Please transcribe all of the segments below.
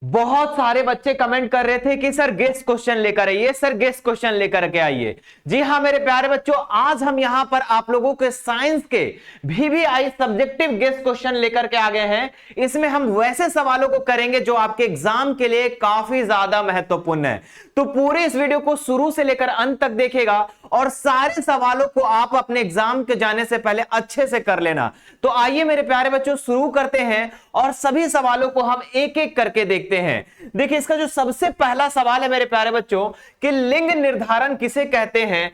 बहुत सारे बच्चे कमेंट कर रहे थे कि सर गेस क्वेश्चन लेकर आइए, सर गेस क्वेश्चन लेकर के आइए। जी हां मेरे प्यारे बच्चों, आज हम यहां पर आप लोगों के साइंस के VVI सब्जेक्टिव गेस क्वेश्चन लेकर के आ गए हैं। इसमें हम वैसे सवालों को करेंगे जो आपके एग्जाम के लिए काफी ज्यादा महत्वपूर्ण है। तो पूरे इस वीडियो को शुरू से लेकर अंत तक देखेगा और सारे सवालों को आप अपने एग्जाम के जाने से पहले अच्छे से कर लेना। तो आइए मेरे प्यारे बच्चों शुरू करते हैं और सभी सवालों को हम एक एक करके देखते हैं। देखिए इसका जो सबसे पहला सवाल है मेरे प्यारे बच्चों कि लिंग निर्धारण किसे कहते हैं,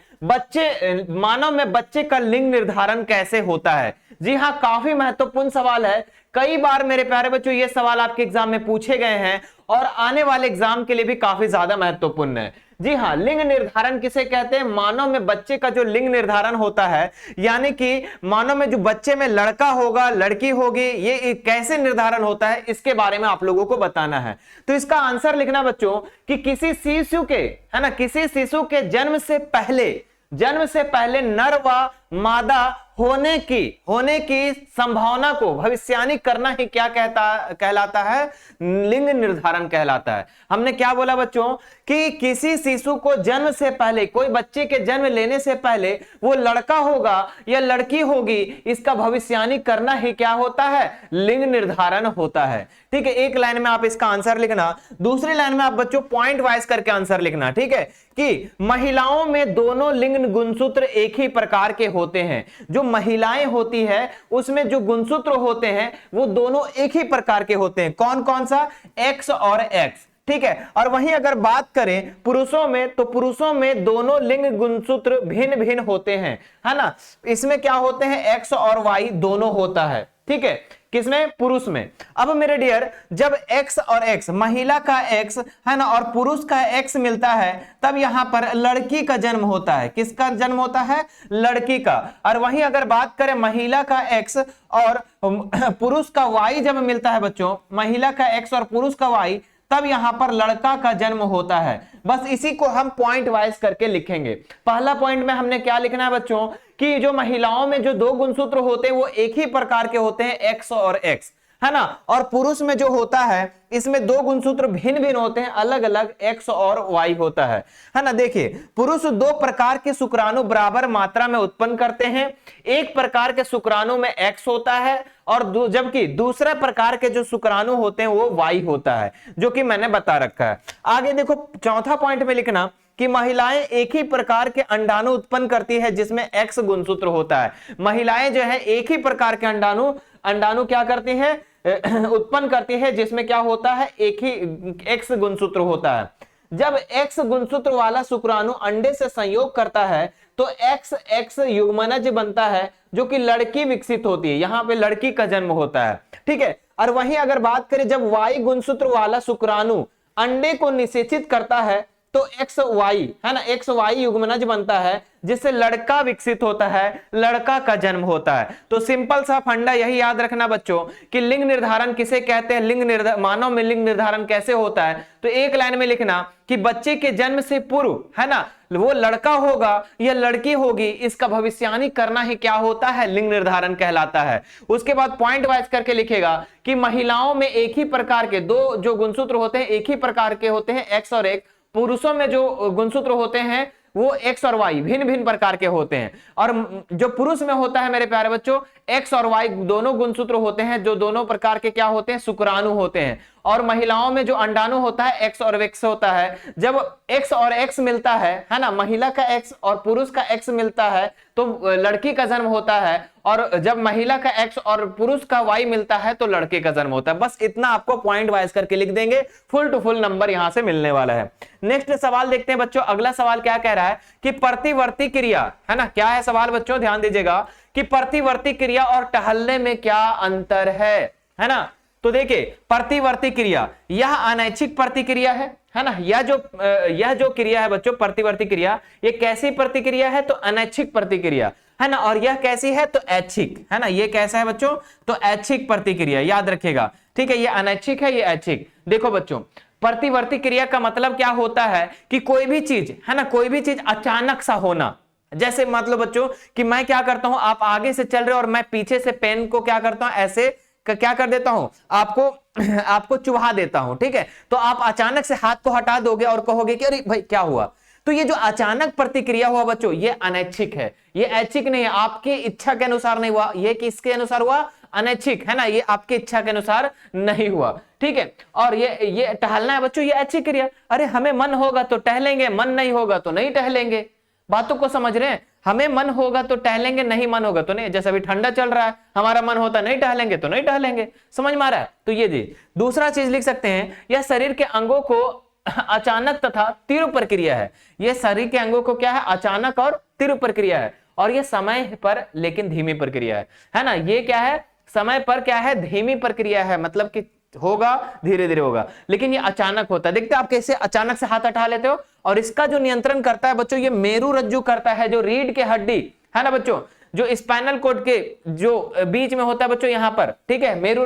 मानव में बच्चे का लिंग निर्धारण कैसे होता है। जी हां, काफी महत्वपूर्ण सवाल है। कई बार मेरे प्यारे बच्चों ये सवाल आपके एग्जाम में पूछे गए हैं और आने वाले एग्जाम के लिए भी काफी ज्यादा महत्वपूर्ण है। जी हां, लिंग निर्धारण किसे कहते हैं, मानव में बच्चे का जो लिंग निर्धारण होता है, यानी कि मानव में जो बच्चे में लड़का होगा लड़की होगी, ये कैसे निर्धारण होता है इसके बारे में आप लोगों को बताना है। तो इसका आंसर लिखना बच्चों कि किसी शिशु के, है ना, किसी शिशु के जन्म से पहले नर व मादा होने की संभावना को भविष्यवाणी करना ही क्या कहलाता है, लिंग निर्धारण कहलाता है। हमने क्या बोला बच्चों कि किसी शिशु को जन्म से पहले, कोई बच्चे के जन्म लेने से पहले वो लड़का होगा या लड़की होगी, इसका भविष्यवाणी करना ही क्या होता है, लिंग निर्धारण होता है। ठीक है, एक लाइन में आप इसका आंसर लिखना, दूसरी लाइन में आप बच्चों पॉइंट वाइज करके आंसर लिखना। ठीक है, कि महिलाओं में दोनों लिंग गुणसूत्र एक ही प्रकार के होते हैं। जो महिलाएं होती है उसमें जो गुणसूत्र होते हैं वो दोनों एक ही प्रकार के होते हैं। कौन कौन सा, X और X। ठीक है, और वहीं अगर बात करें पुरुषों में, तो पुरुषों में दोनों लिंग गुणसूत्र भिन्न भिन्न होते हैं, है ना। इसमें क्या होते हैं, X और Y दोनों होता है। ठीक है, किसमें, पुरुष में। अब मेरे डियर, जब X और X, महिला का X है ना और पुरुष का X मिलता है, तब यहां पर लड़की का जन्म होता है। किसका जन्म होता है, लड़की का। और वहीं अगर बात करें महिला का X और पुरुष का Y जब मिलता है बच्चों, महिला का X और पुरुष का Y, तब यहां पर लड़का का जन्म होता है। बस इसी को हम पॉइंट वाइज करके लिखेंगे। पहला पॉइंट में हमने क्या लिखना है बच्चों कि जो महिलाओं में जो दो गुणसूत्र होते हैं वो एक ही प्रकार के होते हैं, X और X, है ना। और पुरुष में जो होता है इसमें दो गुणसूत्र भिन्न भिन्न होते हैं, अलग अलग X और Y होता है ना। देखिए पुरुष दो प्रकार के शुक्राणु बराबर मात्रा में उत्पन्न करते हैं। एक प्रकार के शुक्राणु में X होता है और जबकि दूसरा प्रकार के जो शुक्राणु होते हैं वो Y होता है, जो कि मैंने बता रखा है। आगे देखो चौथा पॉइंट में लिखना कि महिलाएं एक ही प्रकार के अंडाणु उत्पन्न करती है जिसमें X गुणसूत्र होता है। महिलाएं जो है एक ही प्रकार के अंडाणु क्या करती है, उत्पन्न करती है, जिसमें क्या होता है, एक ही X गुणसूत्र होता है। जब X गुणसूत्र वाला शुक्राणु अंडे से संयोग करता है तो XX युग्मनज बनता है, जो कि लड़की विकसित होती है। यहां पे लड़की का जन्म होता है। ठीक है, और वहीं अगर बात करें जब Y गुणसूत्र वाला शुक्राणु अंडे को निषेचित करता है तो XY, है ना, XY युग्मनज बनता है, जिससे लड़का विकसित होता है, लड़का का जन्म होता है। तो सिंपल सा फंडा यही याद रखना बच्चों कि लिंग निर्धारण किसे कहते हैं, मानव में लिंग निर्धारण कैसे होता है। तो एक लाइन में लिखना कि बच्चे के जन्म से पूर्व, है ना, वो लड़का होगा या लड़की होगी, इसका भविष्यवाणी करना ही क्या होता है, लिंग निर्धारण कहलाता है। उसके बाद पॉइंट वाइज करके लिखेगा कि महिलाओं में एक ही प्रकार के दो जो गुणसूत्र होते हैं एक ही प्रकार के होते हैं, X और X। पुरुषों में जो गुणसूत्र होते हैं वो X और Y भिन्न भिन्न प्रकार के होते हैं। और जो पुरुष में होता है मेरे प्यारे बच्चों, X और Y दोनों गुणसूत्र होते हैं, जो दोनों प्रकार के क्या होते हैं, शुक्राणु होते हैं। और महिलाओं में जो अंडाणु होता है X और X होता है। जब X और X मिलता है ना, महिला का X और पुरुष का X मिलता है तो लड़की का जन्म होता है, और जब महिला का X और पुरुष का Y मिलता है तो लड़के का जन्म होता है। बस इतना आपको पॉइंट वाइज करके लिख देंगे, फुल टू फुल नंबर यहां से मिलने वाला है। नेक्स्ट सवाल देखते हैं बच्चों। अगला सवाल क्या कह रहा है कि प्रतिवर्ती क्रिया, है ना, क्या है सवाल बच्चों, ध्यान दीजिएगा कि प्रतिवर्ती क्रिया और टहलने में क्या अंतर है ना। तो देखिए प्रतिवर्ती क्रिया यह अनैच्छिक प्रतिक्रिया है ना। यह जो क्रिया है बच्चों, प्रतिवर्ती क्रिया, ये कैसी प्रतिक्रिया है, तो अनैच्छिक प्रतिक्रिया, है ना। और यह कैसी है, तो ऐच्छिक, है ना। ये कैसा है बच्चों, तो ऐच्छिक प्रतिक्रिया, याद रखिएगा। ठीक है, ये अनैच्छिक है, ये ऐच्छिक। देखो बच्चों प्रतिवर्ती क्रिया का मतलब क्या होता है कि कोई भी चीज, है ना, कोई भी चीज अचानक सा होना। जैसे मतलब बच्चों कि मैं क्या करता हूं, आप आगे से चल रहे हो और मैं पीछे से पेन को क्या करता हूं, ऐसे क्या कर देता हूं, आपको चुभा देता हूं, ठीक है। तो आप अचानक से हाथ को हटा दोगे और कहोगे कि अरे भाई क्या हुआ। तो ये जो अचानक प्रतिक्रिया हुआ बच्चों, ये अनैच्छिक है, ये ऐच्छिक नहीं है, आपकी इच्छा के अनुसार नहीं हुआ। ये किसके अनुसार हुआ, अनैच्छिक, है ना, ये आपकी इच्छा के अनुसार नहीं हुआ, ठीक है। और ये टहलना है बच्चों, ये ऐच्छिक क्रिया। अरे हमें मन होगा तो टहलेंगे, मन नहीं होगा तो नहीं टहलेंगे। बातों को समझ रहे हैं, हमें मन होगा तो टहलेंगे, नहीं मन होगा तो नहीं। जैसे अभी ठंडा चल रहा है, हमारा मन होता नहीं टहलेंगे तो नहीं टहलेंगे, समझ में आ रहा है। तो ये जी दूसरा चीज लिख सकते हैं, यह शरीर के अंगों को अचानक तथा तीव्र प्रक्रिया है। यह शरीर के अंगों को क्या है, अचानक और तीव्र प्रक्रिया है। और यह समय पर लेकिन धीमी प्रक्रिया है ना। ये क्या है, समय पर क्या है, धीमी प्रक्रिया है, मतलब कि होगा, धीरे धीरे होगा, लेकिन ये अचानक होता है। देखते हैं आप कैसे अचानक से हाथ हटा लेते हो। और इसका जो नियंत्रण करता है बच्चों, ये मेरु रज्जु करता है, जो रीढ़ के हड्डी है ना बच्चों, जो स्पाइनल कॉर्ड के जो बीच में होता है बच्चों यहां पर, ठीक है, मेरु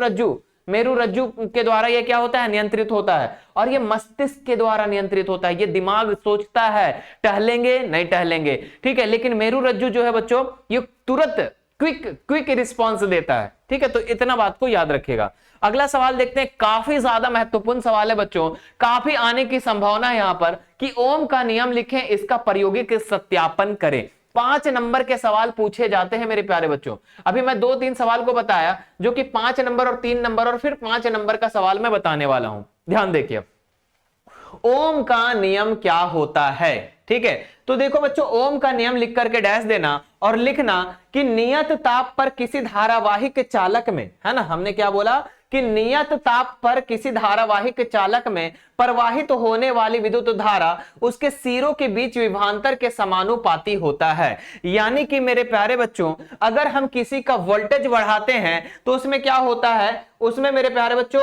रज्जु के द्वारा ये क्या होता है, नियंत्रित होता है। और ये मस्तिष्क के द्वारा नियंत्रित होता है। ये दिमाग सोचता है टहलेंगे नहीं टहलेंगे, ठीक है, लेकिन मेरु रज्जु जो है बच्चों, ये तुरंत क्विक रिस्पॉन्स देता है, ठीक है। तो इतना बात को याद रखिएगा। अगला सवाल देखते हैं, काफी ज्यादा महत्वपूर्ण सवाल है बच्चों, काफी आने की संभावना है यहां पर, कि ओम का नियम लिखें, इसका प्रायोगिक सत्यापन करें। 5 नंबर के सवाल पूछे जाते हैं मेरे प्यारे बच्चों। अभी मैं 2-3 सवाल को बताया, जो कि 5 नंबर और 3 नंबर और फिर 5 नंबर का सवाल मैं बताने वाला हूं। ध्यान देखिए, ओम का नियम क्या होता है, ठीक है। तो देखो बच्चों, ओम का नियम लिख करके डैश देना और लिखना कि नियत ताप पर किसी धारावाहिक चालक में, है ना, हमने क्या बोला कि नियत ताप पर किसी धारावाहिक चालक में प्रवाहित होने वाली विद्युत धारा उसके सिरों के बीच विभवांतर के समानुपाती होता है। यानी कि मेरे प्यारे बच्चों, अगर हम किसी का वोल्टेज बढ़ाते हैं तो उसमें क्या होता है, उसमें मेरे प्यारे बच्चों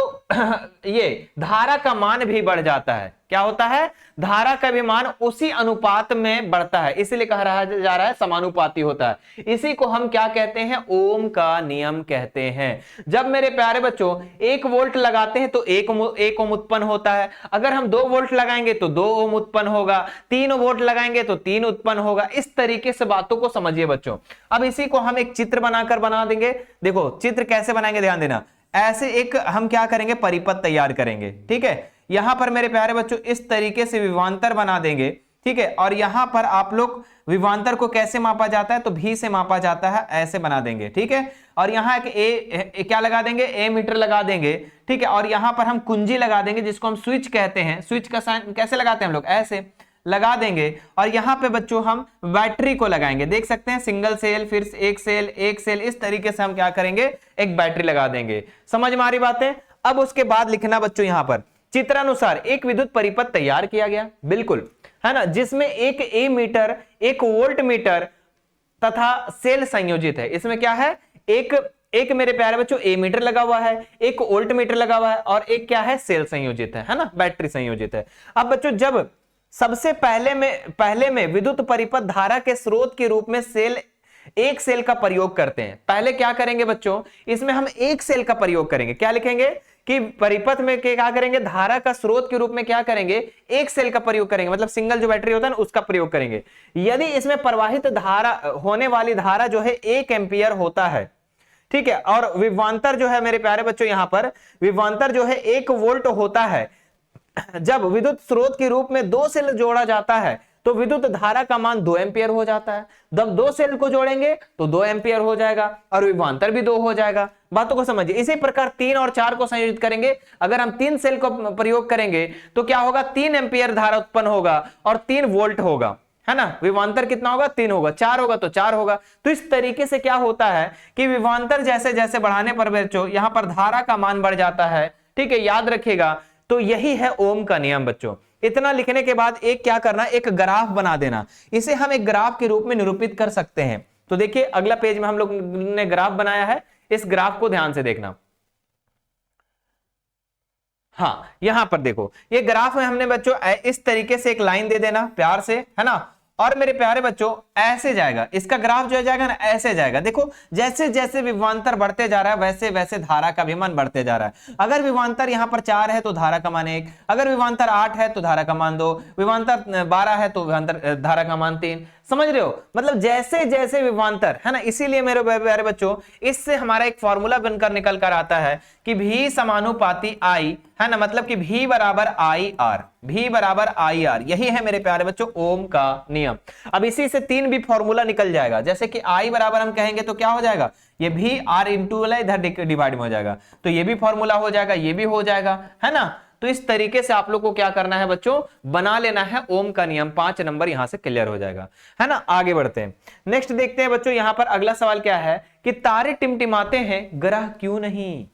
ये धारा का मान भी बढ़ जाता है। क्या होता है, धारा का भी मान उसी अनुपात में बढ़ता है, इसलिए कहा जा रहा है समानुपाती होता है। इसी को हम क्या कहते हैं, ओम का नियम कहते हैं। जब मेरे प्यारे बच्चों 1 वोल्ट लगाते हैं तो 1 ओम उत्पन्न होता है। अगर हम 2 वोल्ट लगाएंगे तो 2 ओम उत्पन्न होगा, 3 वोल्ट लगाएंगे तो 3 उत्पन्न होगा। इस तरीके से बातों को समझिए बच्चों। अब इसी को हम एक चित्र बनाकर बना देंगे। देखो चित्र कैसे बनाएंगे, ध्यान देना। ऐसे एक हम क्या करेंगे, परिपथ तैयार करेंगे, ठीक है। यहां पर मेरे प्यारे बच्चों इस तरीके से विभवांतर बना देंगे, ठीक है। और यहां पर आप लोग विभवांतर को कैसे मापा जाता है, तो भी से मापा जाता है, ऐसे बना देंगे, ठीक है। और यहां एक क्या लगा देंगे, ए मीटर लगा देंगे, ठीक है। और यहां पर हम कुंजी लगा देंगे, जिसको हम स्विच कहते हैं। स्विच का साइन कैसे लगाते हैं हम लोग, ऐसे लगा देंगे। और यहां पे बच्चों हम बैटरी को लगाएंगे, देख सकते हैं, सिंगल सेल, फिर एक सेल, इस तरीके से हम क्या करेंगे, एक बैटरी लगा देंगे। समझ में आ रही बातें। अब उसके बाद लिखना बच्चों, यहां पर चित्रानुसार एक विद्युत परिपथ तैयार किया गया, बिल्कुल, है ना, जिसमें एक ए मीटर, एक वोल्ट मीटर तथा सेल संयोजित है। इसमें क्या है, एक मेरे प्यारे बच्चों ए मीटर लगा हुआ है, एक वोल्ट मीटर लगा हुआ है, और एक क्या है, सेल संयोजित है ना, बैटरी संयोजित है। अब बच्चों जब सबसे पहले में विद्युत परिपथ धारा के स्रोत के रूप में एक सेल का प्रयोग करते हैं। पहले क्या करेंगे बच्चों, इसमें हम एक सेल का प्रयोग करेंगे। क्या लिखेंगे कि परिपथ में क्या करेंगे, धारा का स्रोत के रूप में क्या करेंगे, एक सेल का प्रयोग करेंगे, मतलब सिंगल जो बैटरी होता है ना, उसका प्रयोग करेंगे। यदि इसमें प्रवाहित धारा होने वाली धारा जो है 1 एम्पियर होता है, ठीक है, और विभवांतर जो है मेरे प्यारे बच्चों, यहां पर विभवांतर जो है 1 वोल्ट होता है। जब विद्युत स्रोत के रूप में 2 सेल जोड़ा जाता है तो विद्युत धारा का मान 2 एम्पियर हो जाता है। जब 2 सेल को जोड़ेंगे तो 2 एम्पियर हो जाएगा और विभवांतर भी 2 हो जाएगा। बातों को समझिए। इसी प्रकार 3 और 4 को संयोजित करेंगे। अगर हम 3 सेल को प्रयोग करेंगे तो क्या होगा, 3 एम्पियर धारा उत्पन्न होगा और 3 वोल्ट होगा, है ना। विभवांतर कितना होगा, 3 होगा, 4 होगा तो 4 होगा। तो इस तरीके से क्या होता है कि विभवांतर जैसे जैसे बढ़ाने पर बच्चों यहां पर धारा का मान बढ़ जाता है, ठीक है, याद रखिएगा। तो यही है ओम का नियम बच्चों। इतना लिखने के बाद एक क्या करना, एक ग्राफ बना देना। इसे हम एक ग्राफ के रूप में निरूपित कर सकते हैं। तो देखिए अगला पेज में हम लोग ने ग्राफ बनाया है, इस ग्राफ को ध्यान से देखना। हाँ, यहां पर देखो, ये ग्राफ में हमने बच्चों इस तरीके से एक लाइन दे देना प्यार से, है ना। और मेरे प्यारे बच्चों ऐसे जाएगा, इसका ग्राफ जो है जाएगा ना ऐसे जाएगा। देखो जैसे जैसे विभवांतर बढ़ते जा रहा है वैसे वैसे धारा का भी मान बढ़ते जा रहा है। अगर विभवांतर यहाँ पर 4 है तो धारा का मान 1, अगर विभवांतर 8 है तो धारा का मान 2, विभवांतर 12 है तो धारा का मान 3। समझ रहे हो, मतलब जैसे जैसे विभवांतर है ना, इसीलिए मेरे प्यारे बच्चों इससे हमारा एक फॉर्मूला बनकर निकल कर आता है कि V समानुपाती I है ना, मतलब कि V बराबर आई आर, V बराबर आई आर, यही है मेरे प्यारे बच्चों ओम का नियम। अब इसी से 3 भी फॉर्मूला निकल जाएगा, जैसे कि I बराबर हम कहेंगे तो क्या हो जाएगा, ये भी R इंटू इधर डिवाइड में हो जाएगा, तो ये भी फॉर्मूला हो जाएगा, ये भी हो जाएगा, है ना। तो इस तरीके से आप लोग को क्या करना है बच्चों, बना लेना है ओम का नियम। 5 नंबर यहां से क्लियर हो जाएगा, है ना। आगे बढ़ते हैं, नेक्स्ट देखते हैं बच्चों। यहां पर अगला सवाल क्या है कि तारे टिमटिमाते हैं ग्रह क्यों नहीं।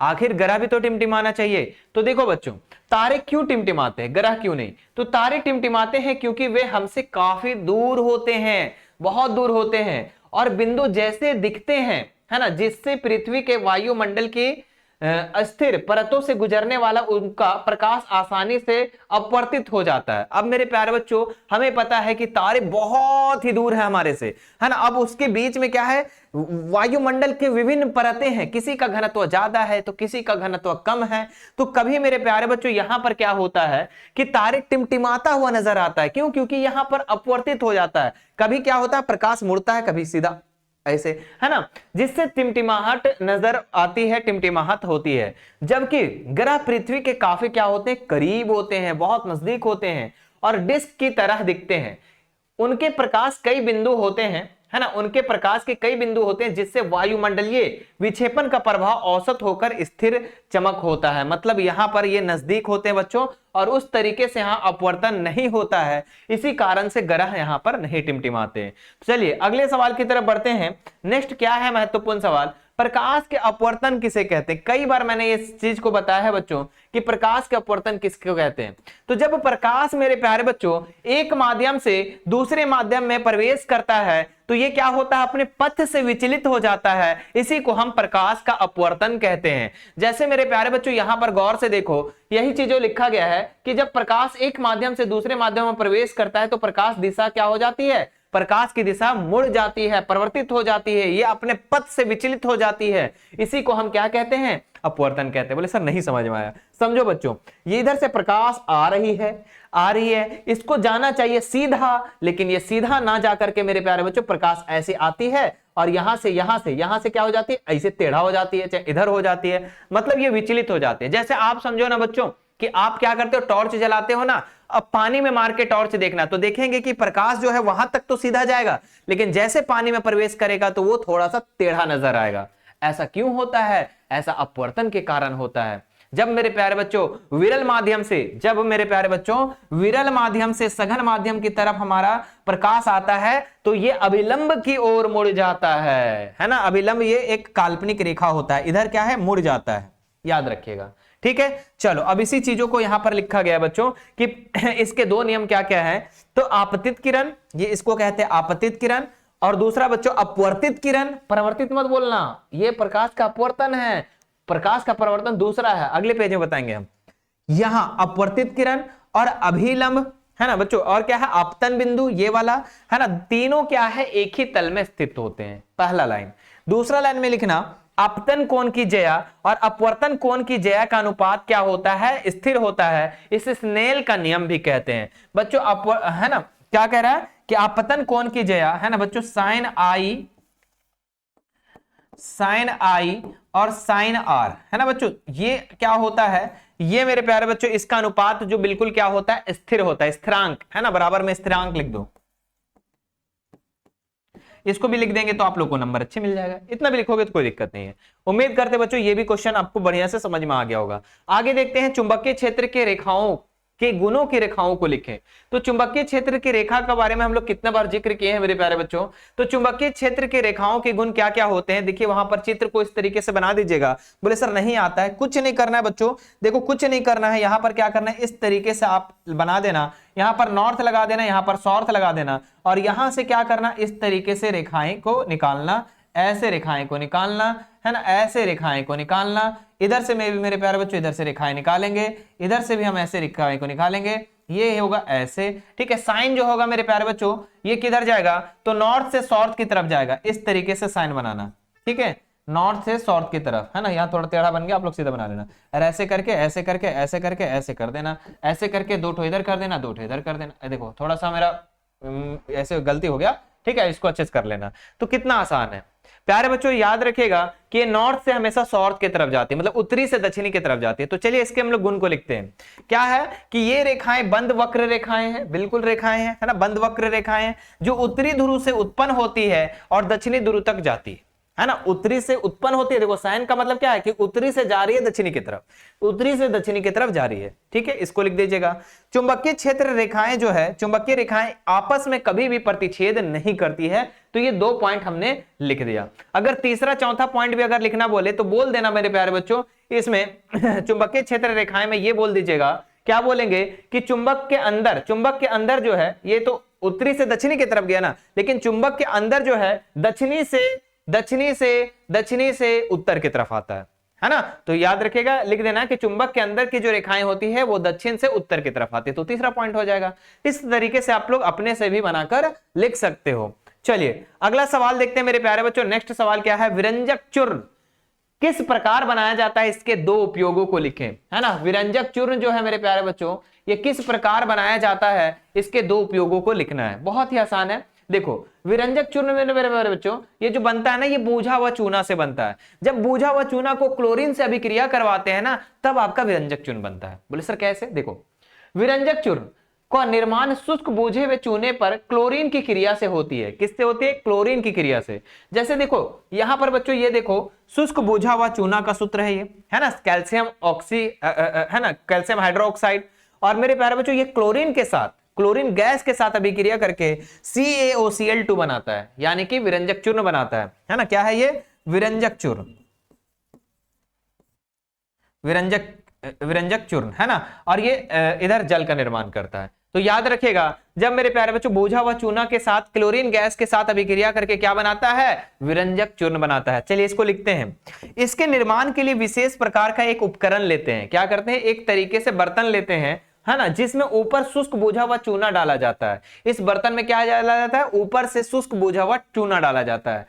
आखिर ग्रह भी तो टिमटिमाना चाहिए। तो देखो बच्चों, तारे क्यों टिमटिमाते हैं, ग्रह क्यों नहीं। तो तारे टिमटिमाते हैं क्योंकि वे हमसे काफी दूर होते हैं, बहुत दूर होते हैं, और बिंदु जैसे दिखते हैं, है ना, जिससे पृथ्वी के वायुमंडल की अस्थिर परतों से गुजरने वाला उनका प्रकाश आसानी से अपवर्तित हो जाता है। अब मेरे प्यारे बच्चों हमें पता है कि तारे बहुत ही दूर है हमारे से, है ना। अब उसके बीच में क्या है, वायुमंडल के विभिन्न परतें हैं, किसी का घनत्व ज्यादा है तो किसी का घनत्व कम है। तो कभी मेरे प्यारे बच्चों यहां पर क्या होता है कि तारे टिमटिमाता हुआ नजर आता है, क्यों, क्योंकि यहां पर अपवर्तित हो जाता है। कभी क्या होता है, प्रकाश मुड़ता है, कभी सीधा ऐसे, है ना, जिससे टिमटिमाहट नजर आती है, टिमटिमाहट होती है। जबकि ग्रह पृथ्वी के काफी क्या होते हैं, करीब होते हैं, बहुत नजदीक होते हैं और डिस्क की तरह दिखते हैं। उनके प्रकाश कई बिंदु होते हैं, है ना, उनके प्रकाश के कई बिंदु होते हैं जिससे वायुमंडलीय विक्षेपण का प्रभाव औसत होकर स्थिर चमक होता है। मतलब यहां पर ये नजदीक होते हैं बच्चों और उस तरीके से यहां अपवर्तन नहीं होता है, इसी कारण से ग्रह यहां पर नहीं टिमटिमाते। चलिए अगले सवाल की तरफ बढ़ते हैं। नेक्स्ट क्या है महत्वपूर्ण सवाल, प्रकाश के अपवर्तन किसे कहते हैं। कई बार मैंने इस चीज को बताया है बच्चों कि प्रकाश के अपवर्तन किसको कहते हैं। तो जब प्रकाश मेरे प्यारे बच्चों एक माध्यम से दूसरे माध्यम में प्रवेश करता है तो ये क्या होता है, अपने पथ से विचलित हो जाता है, इसी को हम प्रकाश का अपवर्तन कहते हैं। जैसे मेरे प्यारे बच्चों यहां पर गौर से देखो, यही चीजों लिखा गया है कि जब प्रकाश एक माध्यम से दूसरे माध्यम में प्रवेश करता है तो प्रकाश दिशा क्या हो जाती है, प्रकाश की दिशा मुड़ जाती है, परिवर्तित हो जाती है, ये अपने पथ से विचलित हो जाती है, इसी को हम क्या कहते हैं, अपवर्तन कहते हैं। बोले सर नहीं समझ में आया। समझो बच्चों, ये इधर से प्रकाश आ रही है, इसको जाना चाहिए सीधा, लेकिन ये सीधा ना जाकर के मेरे प्यारे बच्चों प्रकाश ऐसे आती है और यहां से क्या हो जाती है, ऐसे टेढ़ा हो जाती है, चाहे इधर हो जाती है, मतलब ये विचलित हो जाती है। जैसे आप समझो ना बच्चों कि आप क्या करते हो, टॉर्च जलाते हो ना, अब पानी में मार के टॉर्च देखना तो देखेंगे कि प्रकाश जो है वहां तक तो सीधा जाएगा, लेकिन जैसे पानी में प्रवेश करेगा तो वो थोड़ा सा टेढ़ा नजर आएगा। ऐसा क्यों होता है, ऐसा अपवर्तन के कारण होता है। जब मेरे प्यारे बच्चों विरल माध्यम से सघन माध्यम की तरफ हमारा प्रकाश आता है तो ये अभिलंब की ओर मुड़ जाता है ना। अभिलंब ये एक काल्पनिक रेखा होता है, इधर क्या है, मुड़ जाता है, याद रखिएगा, ठीक है। चलो अब इसी चीजों को यहां पर लिखा गया है बच्चों कि इसके 2 नियम क्या क्या है। तो आपतित किरण, ये इसको कहते हैं आपतित किरण, और दूसरा बच्चों अपवर्तित किरण, परावर्तित मत बोलना, ये प्रकाश का अपवर्तन है, प्रकाश का परावर्तन दूसरा है, अगले पेज में बताएंगे हम। यहां अपवर्तित किरण और अभिलंब, है ना बच्चों, और क्या है आपतन बिंदु, ये वाला, है ना, तीनों क्या है, एक ही तल में स्थित होते हैं। पहला लाइन। दूसरा लाइन में लिखना आपतन कोण की ज्या और अपवर्तन कोण की ज्या का अनुपात क्या होता है, स्थिर होता है, इसे स्नेल का नियम भी कहते हैं। बच्चों है ना, क्या कह रहा है कि आपतन कोण की ज्या, है ना बच्चों, साइन आई और साइन आर, है ना बच्चों, ये क्या होता है, ये मेरे प्यारे बच्चों इसका अनुपात जो बिल्कुल क्या होता है, स्थिर होता है, स्थिरांक, है ना, बराबर में स्थिरांक लिख दो। इसको भी लिख देंगे तो आप लोग को नंबर अच्छे मिल जाएगा, इतना भी लिखोगे तो कोई दिक्कत नहीं है। उम्मीद करते बच्चों ये भी क्वेश्चन आपको बढ़िया से समझ में आ गया होगा। आगे देखते हैं, चुंबकीय क्षेत्र के रेखाओं के गुणों की रेखाओं को लिखें। तो चुंबकीय क्षेत्र की रेखा के बारे में हम लोग कितने बार जिक्र किए हैं मेरे प्यारे बच्चों। तो चुंबकीय क्षेत्र के रेखाओं के गुण क्या क्या होते हैं, देखिए वहां पर चित्र को इस तरीके से बना दीजिएगा। बोले सर नहीं आता है, कुछ नहीं करना है बच्चों, देखो कुछ नहीं करना है, यहां पर क्या करना है, इस तरीके से आप बना देना, यहां पर नॉर्थ लगा देना, यहां पर साउथ लगा देना, और यहां से क्या करना, इस तरीके से रेखाएं को निकालना, ऐसे रेखाएं को निकालना, है ना, ऐसे रेखाएं को निकालना, इधर से मेरे प्यारे बच्चों इधर से रेखाएं निकालेंगे, इधर से भी हम ऐसे रेखाएं को निकालेंगे, ये होगा ऐसे, ठीक है। साइन जो होगा मेरे प्यारे बच्चों ये किधर जाएगा, तो नॉर्थ से साउथ की तरफ जाएगा, इस तरीके से साइन बनाना, ठीक है, नॉर्थ से साउथ की तरफ, है ना। यहाँ थोड़ा टेढ़ा बन गया, आप लोग सीधा बना लेना, और ऐसे करके ऐसे करके ऐसे करके ऐसे कर देना, ऐसे करके दो ठो इधर कर देना, दो ठो इधर कर देना। देखो थोड़ा सा मेरा ऐसे गलती हो गया, ठीक है, इसको अच्छे से कर लेना। तो कितना आसान है प्यारे बच्चों, याद रखिएगा कि ये नॉर्थ से हमेशा साउथ की तरफ जाती है, मतलब उत्तरी से दक्षिणी की तरफ जाती है। तो चलिए इसके हम लोग गुण को लिखते हैं। क्या है कि ये रेखाएं बंद वक्र रेखाएं हैं, बिल्कुल रेखाएं हैं, है ना, बंद वक्र रेखाएं हैं जो उत्तरी ध्रुव से उत्पन्न होती है और दक्षिणी ध्रुव तक जाती है ना। उत्तरी से उत्पन्न होती है, देखो साइन का मतलब क्या है कि उत्तरी से जा रही है दक्षिणी की तरफ, उत्तरी से दक्षिणी की तरफ जा रही है, ठीक है, इसको लिख दीजिएगा। चुंबकीय क्षेत्र रेखाएं जो है, चुंबकीय रेखाएं आपस में कभी भी प्रतिच्छेद नहीं करती है। तो ये 2 पॉइंट हमने लिख दिया। अगर तीसरा चौथा पॉइंट भी अगर लिखना बोले तो बोल देना मेरे प्यारे बच्चों, इसमें चुंबकीय क्षेत्र रेखाएं में ये बोल दीजिएगा, क्या बोलेंगे कि चुंबक के अंदर जो है, ये तो उत्तरी से दक्षिणी की तरफ गया ना, लेकिन चुंबक के अंदर जो है दक्षिणी से उत्तर की तरफ आता है ना। तो याद रखिएगा, लिख देना कि चुंबक के अंदर की जो रेखाएं होती है वो दक्षिण से उत्तर की तरफ आती है। तो तीसरा पॉइंट हो जाएगा। इस तरीके से आप लोग अपने से भी बनाकर लिख सकते हो। चलिए अगला सवाल देखते हैं मेरे प्यारे बच्चों। नेक्स्ट सवाल क्या है, विरंजक चूर्ण किस प्रकार बनाया जाता है, इसके 2 उपयोगों को लिखें, है ना। विरंजक चूर्ण जो है मेरे प्यारे बच्चों ये किस प्रकार बनाया जाता है, इसके 2 उपयोगों को लिखना है। बहुत ही आसान है। देखो विरंजक चूर्ण में मेरे प्यारे बच्चों ये जो बनता है ना, ये बूझा हुआ चूना से बनता है। जब बूझा हुआ चूना को क्लोरीन से अभिक्रिया करवाते हैं ना, तब आपका विरंजक चूर्ण बनता है। बोले सर कैसे, देखो विरंजक चूर्ण का निर्माण शुष्क बूझे हुए चूने पर क्लोरीन की क्रिया से होती है। किससे होती है, क्लोरीन की क्रिया से। जैसे देखो यहां पर बच्चों ये देखो शुष्क बूझा हुआ चूना का सूत्र है ये, है ना, कैल्शियम ऑक्सी है ना, कैल्शियम हाइड्रोक्साइड। और मेरे प्यारे बच्चों ये क्लोरीन के साथ, क्लोरीन गैस के साथ अभिक्रिया करके CaOCl2 बनाता है, यानी कि विरंजक चूर्ण बनाता है ना। क्या है ये, विरंजक चूर्ण, विरंजक चूर्ण, है ना। और ये इधर जल का निर्माण करता है। तो याद रखिएगा, जब मेरे प्यारे बच्चों बूझा हुआ चूना के साथ क्लोरीन गैस के साथ अभिक्रिया करके क्या बनाता है, विरंजक चूर्ण बनाता है। चलिए इसको लिखते हैं। इसके निर्माण के लिए विशेष प्रकार का एक उपकरण लेते हैं। क्या करते हैं, एक तरीके से बर्तन लेते हैं, है ना, जिसमें ऊपर शुष्क बूझा हुआ चूना डाला जाता है। इस बर्तन में क्या डाला जाता है, ऊपर से शुष्क बूझा हुआ चूना डाला जाता है।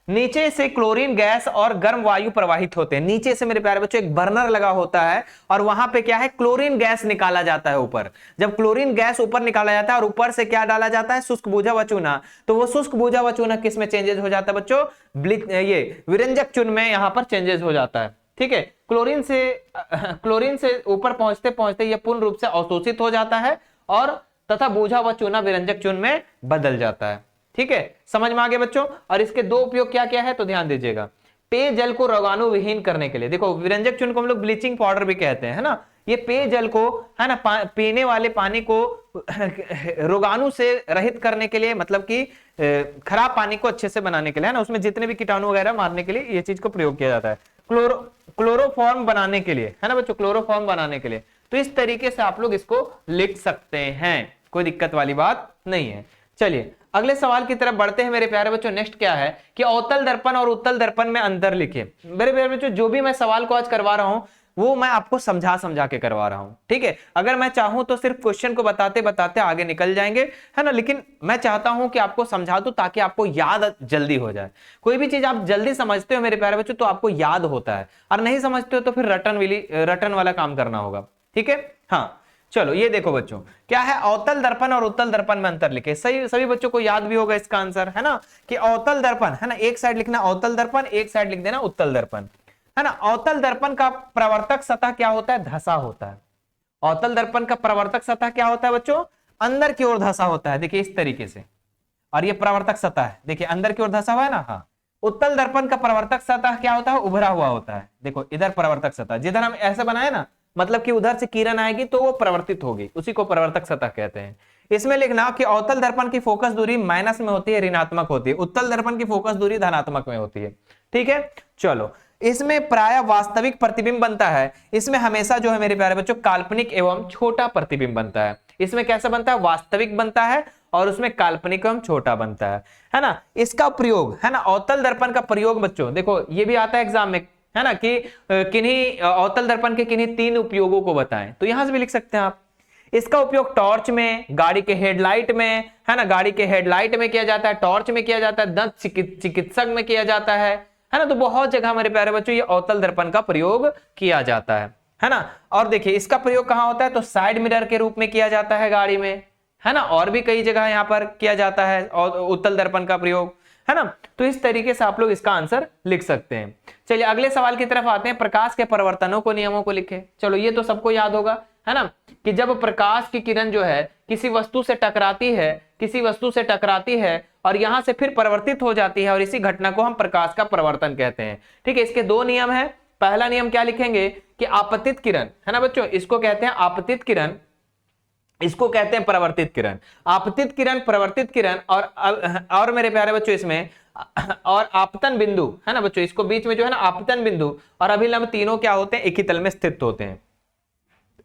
नीचे से क्लोरीन गैस और गर्म वायु प्रवाहित होते हैं। नीचे से मेरे प्यारे बच्चों एक बर्नर लगा होता है और वहां पे क्या है, क्लोरीन गैस निकाला जाता है ऊपर। जब क्लोरीन गैस ऊपर निकाला जाता है और ऊपर से क्या डाला जाता है, शुष्क बूझा हुआ चूना, तो वो शुष्क बूझा हुआ चूना किस में चेंजेस हो जाता है बच्चों, ये विरंजक चूर्ण में यहां पर चेंजेस हो जाता है। ठीक है, क्लोरीन से ऊपर पहुंचते पहुंचते यह पूर्ण रूप से अवशोषित हो जाता है और तथा बूझा हुआ चूना विरंजक चूर्ण में बदल जाता है। ठीक है, समझ में आ गया बच्चों। और इसके 2 उपयोग क्या क्या है, तो ध्यान दीजिएगा। पेयजल को रोगाणु विहीन करने के लिए, देखो विरंजक चूर्ण को हम लोग ब्लीचिंग पाउडर भी कहते हैं, है ना। ये पेयजल को, है ना, पीने वाले पानी को रोगाणु से रहित करने के लिए, मतलब कि खराब पानी को अच्छे से बनाने के लिए, है ना, उसमें जितने भी कीटाणु वगैरह मारने के लिए ये चीज को प्रयोग किया जाता है। क्लोरोफॉर्म बनाने के लिए, है ना बच्चों, क्लोरोफॉर्म बनाने के लिए। तो इस तरीके से आप लोग इसको लिख सकते हैं, कोई दिक्कत वाली बात नहीं है। चलिए अगले सवाल की तरफ बढ़ते हैं मेरे प्यारे बच्चों। नेक्स्ट क्या है कि अवतल दर्पण और उत्तल दर्पण में अंतर लिखिए। मेरे प्यारे बच्चों जो भी मैं सवाल को आज करवा रहा हूं वो मैं आपको समझा के करवा रहा हूं। ठीक है, अगर मैं चाहूं तो सिर्फ क्वेश्चन को बताते बताते आगे निकल जाएंगे, है ना, लेकिन मैं चाहता हूं कि आपको समझा दूं ताकि आपको याद जल्दी हो जाए। कोई भी चीज आप जल्दी समझते हो मेरे प्यारे बच्चों तो आपको याद होता है, और नहीं समझते हो तो फिर रटन वाला काम करना होगा। ठीक है, हाँ चलो ये देखो बच्चों क्या है, अवतल दर्पण और उत्तल दर्पण में अंतर लिखे। सभी बच्चों को याद भी होगा इसका आंसर, है ना, कि अवतल दर्पण, है ना, एक साइड लिखना अवतल दर्पण, एक साइड लिख देना उत्तल दर्पण, है ना। अवतल दर्पण का प्रवर्तक सतह क्या होता है, धसा होता है। अवतल दर्पण का प्रवर्तक सतह क्या होता है बच्चों, अंदर की ओर धसा होता है, देखिए इस तरीके से, और ये प्रवर्तक सतह है, देखिए अंदर की ओर धसा हुआ है ना। हाँ, उत्तल दर्पण का प्रवर्तक सतह क्या होता है, उभरा हुआ होता है। देखो इधर प्रवर्तक सतह, जिधर हम ऐसे बनाए ना, मतलब कि उधर से किरण आएगी तो वो प्रवर्तित होगी, उसी को प्रवर्तक सतह कहते हैं। इसमें लिखना कि अवतल दर्पण की फोकस दूरी माइनस में होती है, ऋणात्मक होती है। उत्तल दर्पण की फोकस दूरी धनात्मक में होती है। ठीक है, चलो इसमें प्राय वास्तविक प्रतिबिंब बनता है। इसमें हमेशा जो है मेरे प्यारे बच्चों काल्पनिक एवं छोटा प्रतिबिंब बनता है। इसमें कैसा बनता है, वास्तविक बनता है और उसमें काल्पनिक एवं छोटा बनता है ना। इसका प्रयोग, है ना, अवतल दर्पण का प्रयोग बच्चों देखो ये भी आता है एग्जाम में, है ना, कि किन्हीं अवतल दर्पण के किन्हीं 3 उपयोगों को बताएं। तो यहां से भी लिख सकते हैं आप इसका उपयोग टॉर्च में, गाड़ी के हेडलाइट में, है ना, गाड़ी के हेडलाइट में किया जाता है, टॉर्च में किया जाता है, दंत चिकित्सक में किया जाता है ना। तो बहुत जगह मेरे प्यारे बच्चों ये अवतल दर्पण का प्रयोग किया जाता है ना। और देखिए इसका प्रयोग कहां होता है, तो साइड मिरर के रूप में किया जाता है गाड़ी में, है ना, और भी कई जगह यहां पर किया जाता है और उत्तल दर्पण का प्रयोग, है ना। तो इस तरीके से आप लोग इसका आंसर लिख सकते हैं। चलिए अगले सवाल की तरफ आते हैं, प्रकाश के परिवर्तनों को नियमों को लिखे। चलो ये तो सबको याद होगा, है ना, कि जब प्रकाश की किरण जो है किसी वस्तु से टकराती है, किसी वस्तु से टकराती है और यहां से फिर परिवर्तित हो जाती है, और इसी घटना को हम प्रकाश का परिवर्तन कहते हैं। ठीक है, इसके दो नियम है। पहला नियम क्या लिखेंगे कि आपतित किरण, है ना बच्चों, इसको कहते हैं आपतित किरण, इसको कहते हैं परिवर्तित किरण। आपतित किरण, परिवर्तित किरण और मेरे प्यारे बच्चों इसमें और आपतन बिंदु, है ना बच्चों, इसको बीच में जो है ना आपतन बिंदु और अभिलंब तीनों क्या होते हैं, एक ही तल में स्थित होते हैं।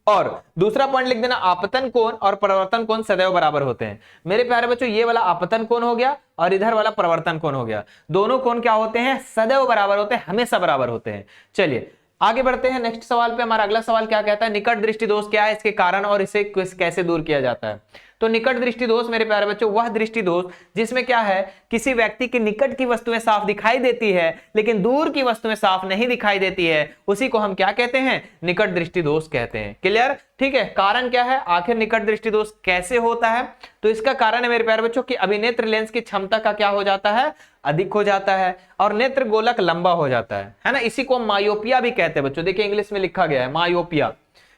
और दूसरा पॉइंट लिख देना, आपतन कोण और परिवर्तन कोण सदैव बराबर होते हैं। मेरे प्यारे बच्चों ये वाला आपतन कोण हो गया और इधर वाला परिवर्तन कोण हो गया, दोनों कोण क्या होते हैं, सदैव बराबर होते हैं, हमेशा बराबर होते हैं। चलिए आगे बढ़ते हैं नेक्स्ट सवाल पे। हमारा अगला सवाल क्या कहता है, निकट दृष्टि दोष क्या है, इसके कारण और इसे कैसे दूर किया जाता है। तो निकट दृष्टि दोष मेरे प्यारे बच्चों वह दृष्टि दोष जिसमें क्या है, किसी व्यक्ति की निकट की वस्तुएं साफ दिखाई देती है लेकिन दूर की वस्तुएं साफ नहीं दिखाई देती है, उसी को हम क्या कहते हैं, निकट दृष्टि दोष कहते हैं। क्लियर, ठीक है। कारण क्या है, आखिर निकट दृष्टि दोष कैसे होता है, तो इसका कारण है मेरे प्यारे बच्चों कि अभिनेत्र लेंस की क्षमता का क्या हो जाता है, अधिक हो जाता है और नेत्र गोलक लंबा हो जाता है ना। इसी को मायोपिया भी कहते हैं बच्चों, देखिए इंग्लिश में लिखा गया है मायोपिया।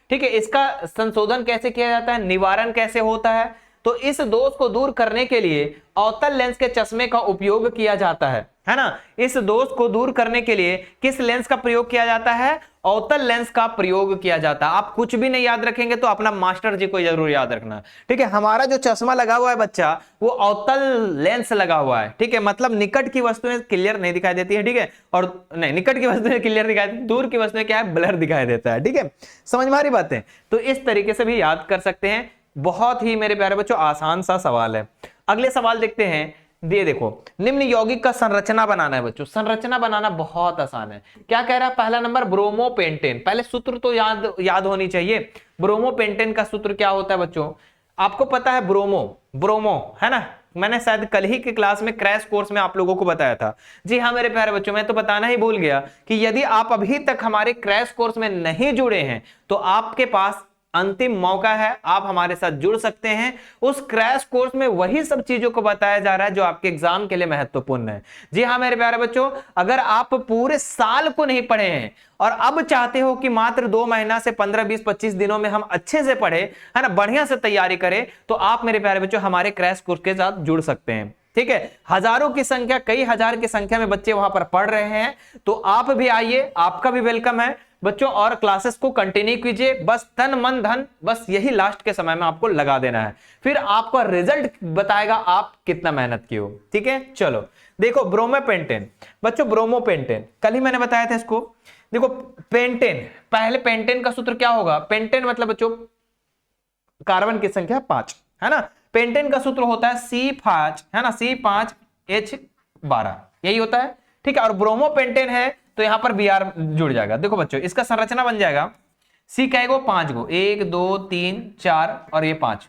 ठीक है, इसका संशोधन कैसे किया जाता है, निवारण कैसे होता है, तो इस दोष को दूर करने के लिए अवतल लेंस के चश्मे का उपयोग किया जाता है ना। इस दोष को दूर करने के लिए किस लेंस का प्रयोग किया जाता है, अवतल लेंस का प्रयोग किया जाता है। आप कुछ भी नहीं याद रखेंगे तो अपना मास्टर जी को जरूर याद रखना। ठीक है, हमारा जो चश्मा लगा हुआ है बच्चा वो अवतल लेंस लगा हुआ है। ठीक है, मतलब निकट की वस्तुएं क्लियर नहीं दिखाई देती है, ठीक है, और नहीं निकट की वस्तुएं क्लियर दिखाई देती, दूर की वस्तुएं क्या है, ब्लर दिखाई देता है। ठीक है, समझ में आ रही बातें, तो इस तरीके से भी याद कर सकते हैं। बहुत ही मेरे प्यारे बच्चों आसान सा सवाल है। अगले सवाल देखते हैं, ये देखो, निम्न यौगिक का संरचना बनाना है बच्चों। संरचना बनाना बहुत आसान है। क्या कह रहा है, पहला नंबर ब्रोमोपेंटेन। पहले सूत्र तो याद होनी चाहिए। ब्रोमोपेंटेन का सूत्र क्या होता है बच्चों, आपको पता है, ब्रोमो है ना, मैंने शायद कल ही के क्लास में क्रैश कोर्स में आप लोगों को बताया था। जी हाँ मेरे प्यारे बच्चों, मैं तो बताना ही भूल गया कि यदि आप अभी तक हमारे क्रैश कोर्स में नहीं जुड़े हैं तो आपके पास अंतिम मौका है, आप हमारे साथ जुड़ सकते हैं। उस क्रैश कोर्स में वही सब चीजों को बताया जा रहा है जो आपके एग्जाम के लिए महत्वपूर्ण है। जी हाँ मेरे प्यारे बच्चों, अगर आप पूरे साल को नहीं पढ़े हैं और अब चाहते हो कि मात्र 2 महीना से 15, 20, 25 दिनों में हम अच्छे से पढ़े, है ना, बढ़िया से तैयारी करें, तो आप मेरे प्यारे बच्चों हमारे क्रैश कोर्स के साथ जुड़ सकते हैं। ठीक है, हजारों की संख्या, कई हजार की संख्या में बच्चे वहां पर पढ़ रहे हैं, तो आप भी आइए, आपका भी वेलकम है बच्चों, और क्लासेस को कंटिन्यू कीजिए। बस तन मन धन, बस यही लास्ट के समय में आपको लगा देना है, फिर आपका रिजल्ट बताएगा आप कितना मेहनत की हो। ठीक है, चलो देखो ब्रोमोपेंटेन बच्चों, ब्रोमोपेंटेन कल ही मैंने बताया था इसको। देखो पेंटेन, पहले पेंटेन का सूत्र क्या होगा, पेंटेन मतलब बच्चों कार्बन की संख्या 5, है ना। पेंटेन का सूत्र होता है C5, है ना, C5H12, यही होता है। ठीक है, और ब्रोमोपेंटेन है तो यहां पर Br जुड़ जाएगा। देखो बच्चों इसका संरचना बन जाएगा, C कहेगो 5 गो, 1 2 3 4 और ये 5,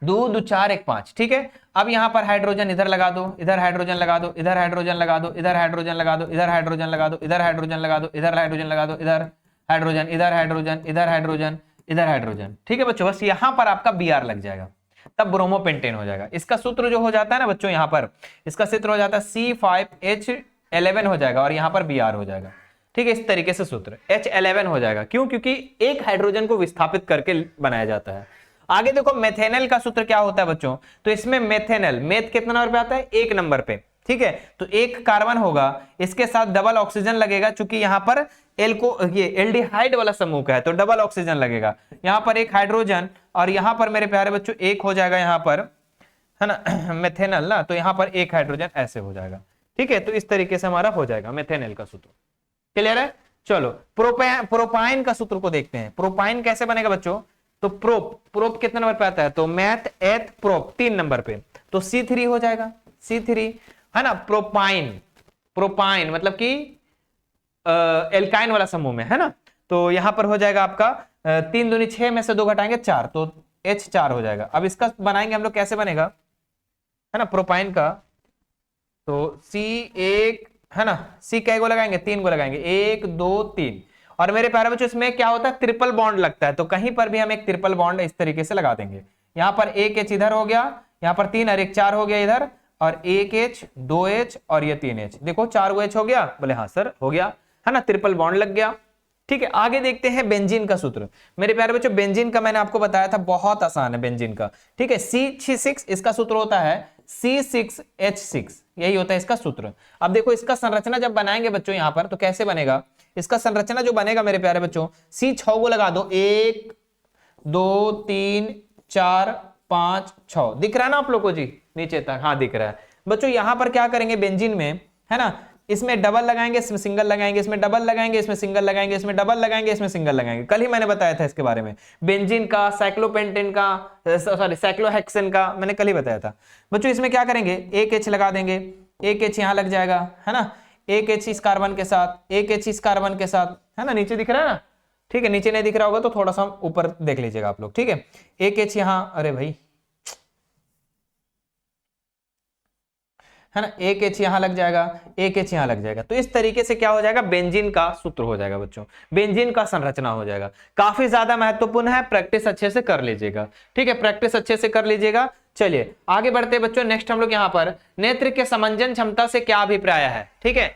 2 2 4 1 5। ठीक है, अब यहां पर हाइड्रोजन इधर लगा दो, इधर हाइड्रोजन लगा दो, इधर हाइड्रोजन लगा दो, इधर हाइड्रोजन लगा दो, इधर हाइड्रोजन लगा दो, इधर हाइड्रोजन लगा दो, इधर हाइड्रोजन लगा दो, इधर हाइड्रोजन, इधर हाइड्रोजन, इधर हाइड्रोजन, इधर हाइड्रोजन। ठीक है बच्चों, बस यहां पर आपका Br लग जाएगा, तब ब्रोमोपेंटेन हो जाएगा। इसका सूत्र जो हो जाता है ना बच्चों, यहां पर इसका सूत्र हो जाता है C5H11 हो जाएगा और यहां पर Br हो जाएगा। ठीक है, इस तरीके से सूत्र H11 हो जाएगा, क्यों, क्योंकि एक हाइड्रोजन को विस्थापित करके बनाया जाता है। आगे देखो मेथेनल का सूत्र क्या होता है बच्चों, तो इसमें मेथेनल, मेथ कितना नंबर पे आता है, 1 नंबर पे। ठीक है, तो एक कार्बन होगा, इसके साथ डबल ऑक्सीजन लगेगा, चूंकि यहां पर ये एल्डिहाइड वाला समूह का है तो डबल ऑक्सीजन लगेगा। यहां पर एक हाइड्रोजन और यहां पर मेरे प्यारे बच्चों एक हो जाएगा यहां पर, है ना, मेथेनल ना, तो यहां पर एक हाइड्रोजन ऐसे हो जाएगा। ठीक है, तो इस तरीके से हमारा हो जाएगा मेथेनल का सूत्र। क्लियर है, चलो प्रोपाइन का सूत्र को देखते हैं। प्रोपाइन कैसे बनेगा बच्चों, तो प्रोप कितने नंबर पे आता है, तो मैथ एथ प्रोप 3 नंबर पे, तो C3 हो जाएगा, C3, है ना। प्रोपाइन मतलब कि एल्काइन वाला समूह में, है ना, तो यहां पर हो जाएगा आपका 3 दूनी 6 में से 2 घटाएंगे 4, तो H4 हो जाएगा। अब इसका बनाएंगे हम लोग, कैसे बनेगा, है ना, प्रोपाइन का, तो C1, है ना, C कै गो लगाएंगे, 3 गो लगाएंगे, 1 2 3। और मेरे प्यारे बच्चों इसमें क्या होता है, ट्रिपल बॉन्ड लगता है, तो कहीं पर भी हम एक ट्रिपल बॉन्ड इस तरीके से लगा देंगे। यहाँ पर 1H इधर हो गया, यहाँ पर 3 और 1 4 हो गया इधर, और 1H 2H और ये 3H, देखो 4 गो H हो गया, बोले हाँ सर हो गया, है ना, ट्रिपल बॉन्ड लग गया। ठीक है, आगे देखते हैं बेंजीन का सूत्र। मेरे प्यारे बच्चों बेंजीन का मैंने आपको बताया था, बहुत आसान है बेंजीन का। ठीक है, C6 इसका सूत्र होता है C6H6, यही होता है इसका सूत्र। अब देखो इसका संरचना जब बनाएंगे बच्चों यहाँ पर, तो कैसे बनेगा, इसका संरचना जो बनेगा मेरे प्यारे बच्चों, C 6 को लगा दो, 1 2 3 4 5 6, दिख रहा है ना आप लोग को जी नीचे तक, हाँ दिख रहा है बच्चों। यहां पर क्या करेंगे बेंजीन में, है ना, इसमें डबल लगाएंगे, इसमें सिंगल लगाएंगे, इसमें डबल लगाएंगे, इसमें सिंगल लगाएंगे, इसमें डबल लगाएंगे, इसमें सिंगल लगाएंगे। कल ही मैंने बताया था इसके बारे में, बेंजीन का, साइक्लोपेंटेन का, सॉरी साइक्लोहेक्सेन का, मैंने कल ही बताया था बच्चों। इसमें क्या करेंगे, 1H लगा देंगे, 1H यहां लग जाएगा, है ना, 1H इस कार्बन के साथ, 1H इस कार्बन के साथ, है ना, नीचे दिख रहा है ना, ठीक है, नीचे नहीं दिख रहा होगा तो थोड़ा सा ऊपर देख लीजिएगा आप लोग। ठीक है, 1H यहां, अरे भाई, है ना, 1H यहां लग जाएगा, 1H यहां लग जाएगा, तो इस तरीके से क्या हो जाएगा, बेंजीन का सूत्र हो जाएगा बच्चों, बेंजीन का संरचना हो जाएगा। काफी ज्यादा महत्वपूर्ण है, प्रैक्टिस अच्छे से कर लीजिएगा। ठीक है, प्रैक्टिस अच्छे से कर लीजिएगा। चलिए आगे बढ़ते बच्चों, नेक्स्ट हम लोग यहाँ पर नेत्र के समंजन क्षमता से क्या अभिप्राय है। ठीक है,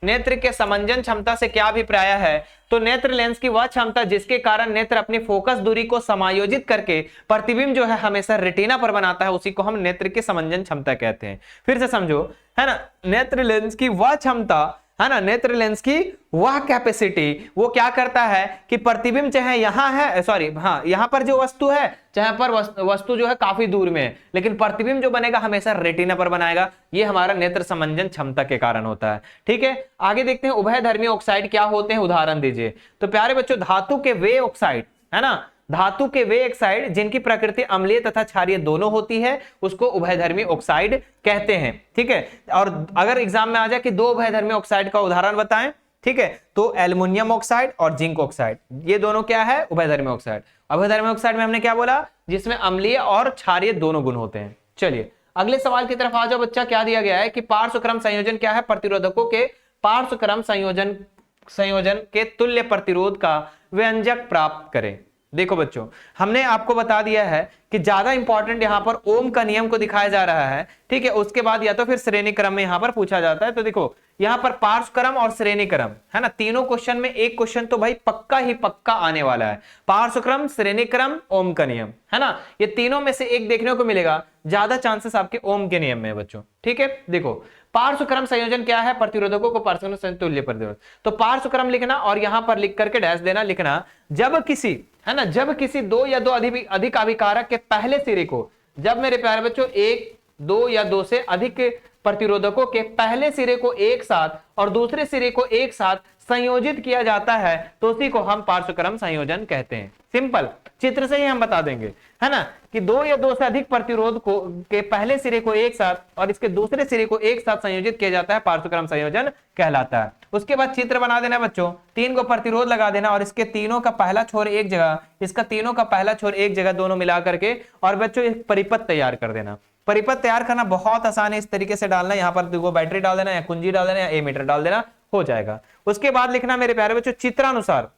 नेत्र के समंजन क्षमता से क्या अभिप्राय है, तो नेत्र लेंस की वह क्षमता जिसके कारण नेत्र अपनी फोकस दूरी को समायोजित करके प्रतिबिंब जो है हमेशा रेटिना पर बनाता है, उसी को हम नेत्र की समंजन क्षमता कहते हैं। फिर से समझो, है ना, नेत्र लेंस की वह क्षमता, है ना, नेत्र लेंस की वह कैपेसिटी, वो क्या करता है कि प्रतिबिंब चाहे यहां है, सॉरी हाँ, यहां पर जो वस्तु है, चाहे पर वस्तु जो है काफी दूर में है, लेकिन प्रतिबिंब जो बनेगा हमेशा रेटिना पर बनाएगा। ये हमारा नेत्र समंजन क्षमता के कारण होता है। ठीक है, आगे देखते हैं उभयधर्मी ऑक्साइड क्या होते हैं, उदाहरण दीजिए। तो प्यारे बच्चों धातु के वे ऑक्साइड, है ना, धातु के वे ऑक्साइड जिनकी प्रकृति अम्लीय तथा क्षारीय दोनों होती है, उसको उभयधर्मी ऑक्साइड कहते हैं। ठीक है, और अगर एग्जाम में आ जाए कि 2 उभयधर्मी ऑक्साइड का उदाहरण बताएं, ठीक है, तो एल्युमिनियम ऑक्साइड और जिंक ऑक्साइड, ये दोनों क्या है, उभयधर्मी ऑक्साइड। उभयधर्मी ऑक्साइड में हमने क्या बोला, जिसमें अम्लीय और क्षारीय दोनों गुण होते हैं। चलिए अगले सवाल की तरफ आ जाओ बच्चा, क्या दिया गया है कि पार्श्वक्रम संयोजन क्या है, प्रतिरोधकों के पार्श्वक्रम संयोजन के तुल्य प्रतिरोध का व्यंजक प्राप्त करें। देखो बच्चों, हमने आपको बता दिया है कि ज्यादा इंपॉर्टेंट यहां पर ओम का नियम को दिखाया जा रहा है। ठीक है, उसके बाद या तो फिर श्रेणी क्रम में यहां पर पूछा जाता है। तो देखो यहां पर पार्श्व क्रम और श्रेणी क्रम, है ना, तीनों क्वेश्चन में एक क्वेश्चन तो भाई पक्का ही पक्का आने वाला है। पार्श्व क्रम, श्रेणी क्रम, ओम का नियम, है ना, ये तीनों में से एक देखने को मिलेगा, ज्यादा चांसेस आपके ओम के नियम में बच्चों। ठीक है, देखो पार्श्व क्रम संयोजन क्या है, प्रतिरोधकों को पार्श्व क्रम तुल्य प्रतिरोध। तो पार्श्व क्रम लिखना और यहां पर लिख करके डैश देना, लिखना जब किसी, है ना, जब किसी 2 या 2 अधिक अभिकारक के पहले सिरे को, जब मेरे प्यारे बच्चों 1 2 या 2 से अधिक प्रतिरोधकों के पहले सिरे को एक साथ और दूसरे सिरे को एक साथ संयोजित किया जाता है, तो उसी को हम पार्श्वक्रम संयोजन कहते हैं। सिंपल, चित्र से ही हम बता देंगे, है ना, कि 2 या 2 से अधिक प्रतिरोध को के पहले सिरे को एक साथ और इसके दूसरे सिरे को एक साथ संयोजित किया जाता है, पार्श्वक्रम संयोजन कहलाता है। उसके बाद चित्र बना देना बच्चों, 3 को प्रतिरोध लगा देना और इसके तीनों का पहला छोर एक जगह, इसका तीनों का पहला छोर एक जगह, दोनों मिला करके, और बच्चों एक परिपथ तैयार कर देना। परिपथ तैयार करना बहुत आसान है, इस तरीके से डालना, यहाँ पर देखो बैटरी डाल देना या कुंजी डाल देना या एमीटर डाल देना, हो जाएगा। उसके बाद लिखना मेरे प्यारे बच्चों, चित्रानुसार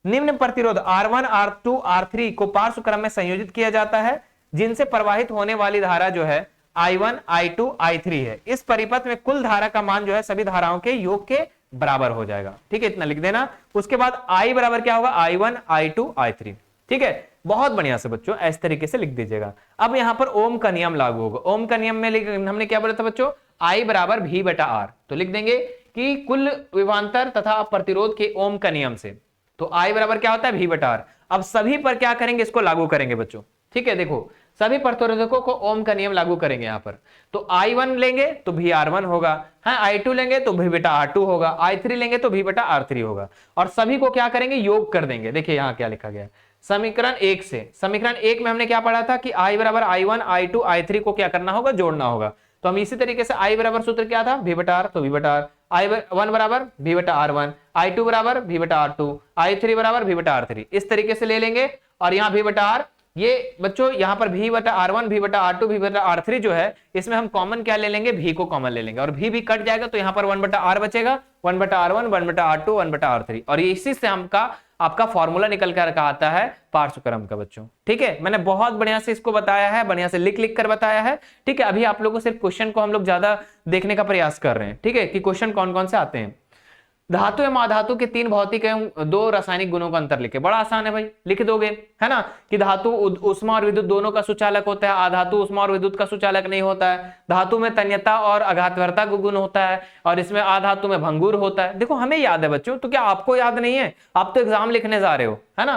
निम्न प्रतिरोध R1 R2 R3 को पार्श्व क्रम में संयोजित किया जाता है, जिनसे प्रवाहित होने वाली धारा जो है I1 I2 I3 है। इस परिपथ में कुल धारा का मान जो है सभी धाराओं के योग के बराबर हो जाएगा। ठीक है, इतना लिख देना। उसके बाद I बराबर क्या होगा, I1 I2 I3। ठीक है, बहुत बढ़िया से बच्चों इस तरीके से लिख दीजिएगा। अब यहां पर ओम का नियम लागू होगा। ओम का नियम में हमने क्या बोला था बच्चों, I बराबर V बटा R, तो लिख देंगे कि कुल विभवांतर तथा प्रतिरोध के ओम का नियम से, तो I बराबर क्या होता है, V बटा R। अब सभी पर क्या करेंगे, इसको लागू करेंगे बच्चों। ठीक है, देखो सभी प्रतिरोधकों को ओम का नियम लागू करेंगे यहां पर। तो I1 लेंगे तो VR1 होगा, है, I2 लेंगे तो V बटा R2 होगा, I3 लेंगे तो V बटा R3 होगा, और सभी को क्या करेंगे, योग कर देंगे। देखिए यहां क्या लिखा गया है, समीकरण 1 से। समीकरण 1 में हमने क्या पढ़ा था कि I बराबर I1 I2 I3 को क्या करना होगा, जोड़ना होगा। तो हम इसी तरीके से I बराबर सूत्र क्या था, V बटा R, तो V बटा R, I1 बराबर V बटा R1, I2 बराबर V बटा R2, I3 बराबर V बटा R3, इस तरीके से ले लेंगे। और यहाँ V बटा R, ये बच्चों यहाँ पर V बटा R1, V बटा R2, V बटा R3 जो है, इसमें हम कॉमन क्या ले लेंगे, V को कॉमन ले लेंगे, और V भी कट जाएगा तो यहाँ पर 1 बटा R बचेगा, 1 बटा R1, 1 बटा R2, 1 बटा R3, और ये इसी से हमका आपका फॉर्मूला निकल कर आता है पार्श्वक्रम का बच्चों। ठीक है, मैंने बहुत बढ़िया से इसको बताया है, बढ़िया से लिख लिख कर बताया है। ठीक है, अभी आप लोगों को सिर्फ क्वेश्चन को हम लोग ज्यादा देखने का प्रयास कर रहे हैं। ठीक है, कि क्वेश्चन कौन कौन से आते हैं। धातु एवं अधातु के 3 भौतिक एवं 2 रासायनिक गुणों का अंतर लिखे। बड़ा आसान है भाई, लिख दोगे, है ना, कि धातु उष्मा और विद्युत दोनों का सुचालक होता है, अधातु उष्मा और विद्युत का सुचालक नहीं होता है, धातु में तन्यता और आघातवर्ता का गुण होता है, और इसमें अधातु में भंगुर होता है। देखो हमें याद है बच्चों, तो क्या आपको याद नहीं है? आप तो एग्जाम लिखने जा रहे हो, है ना।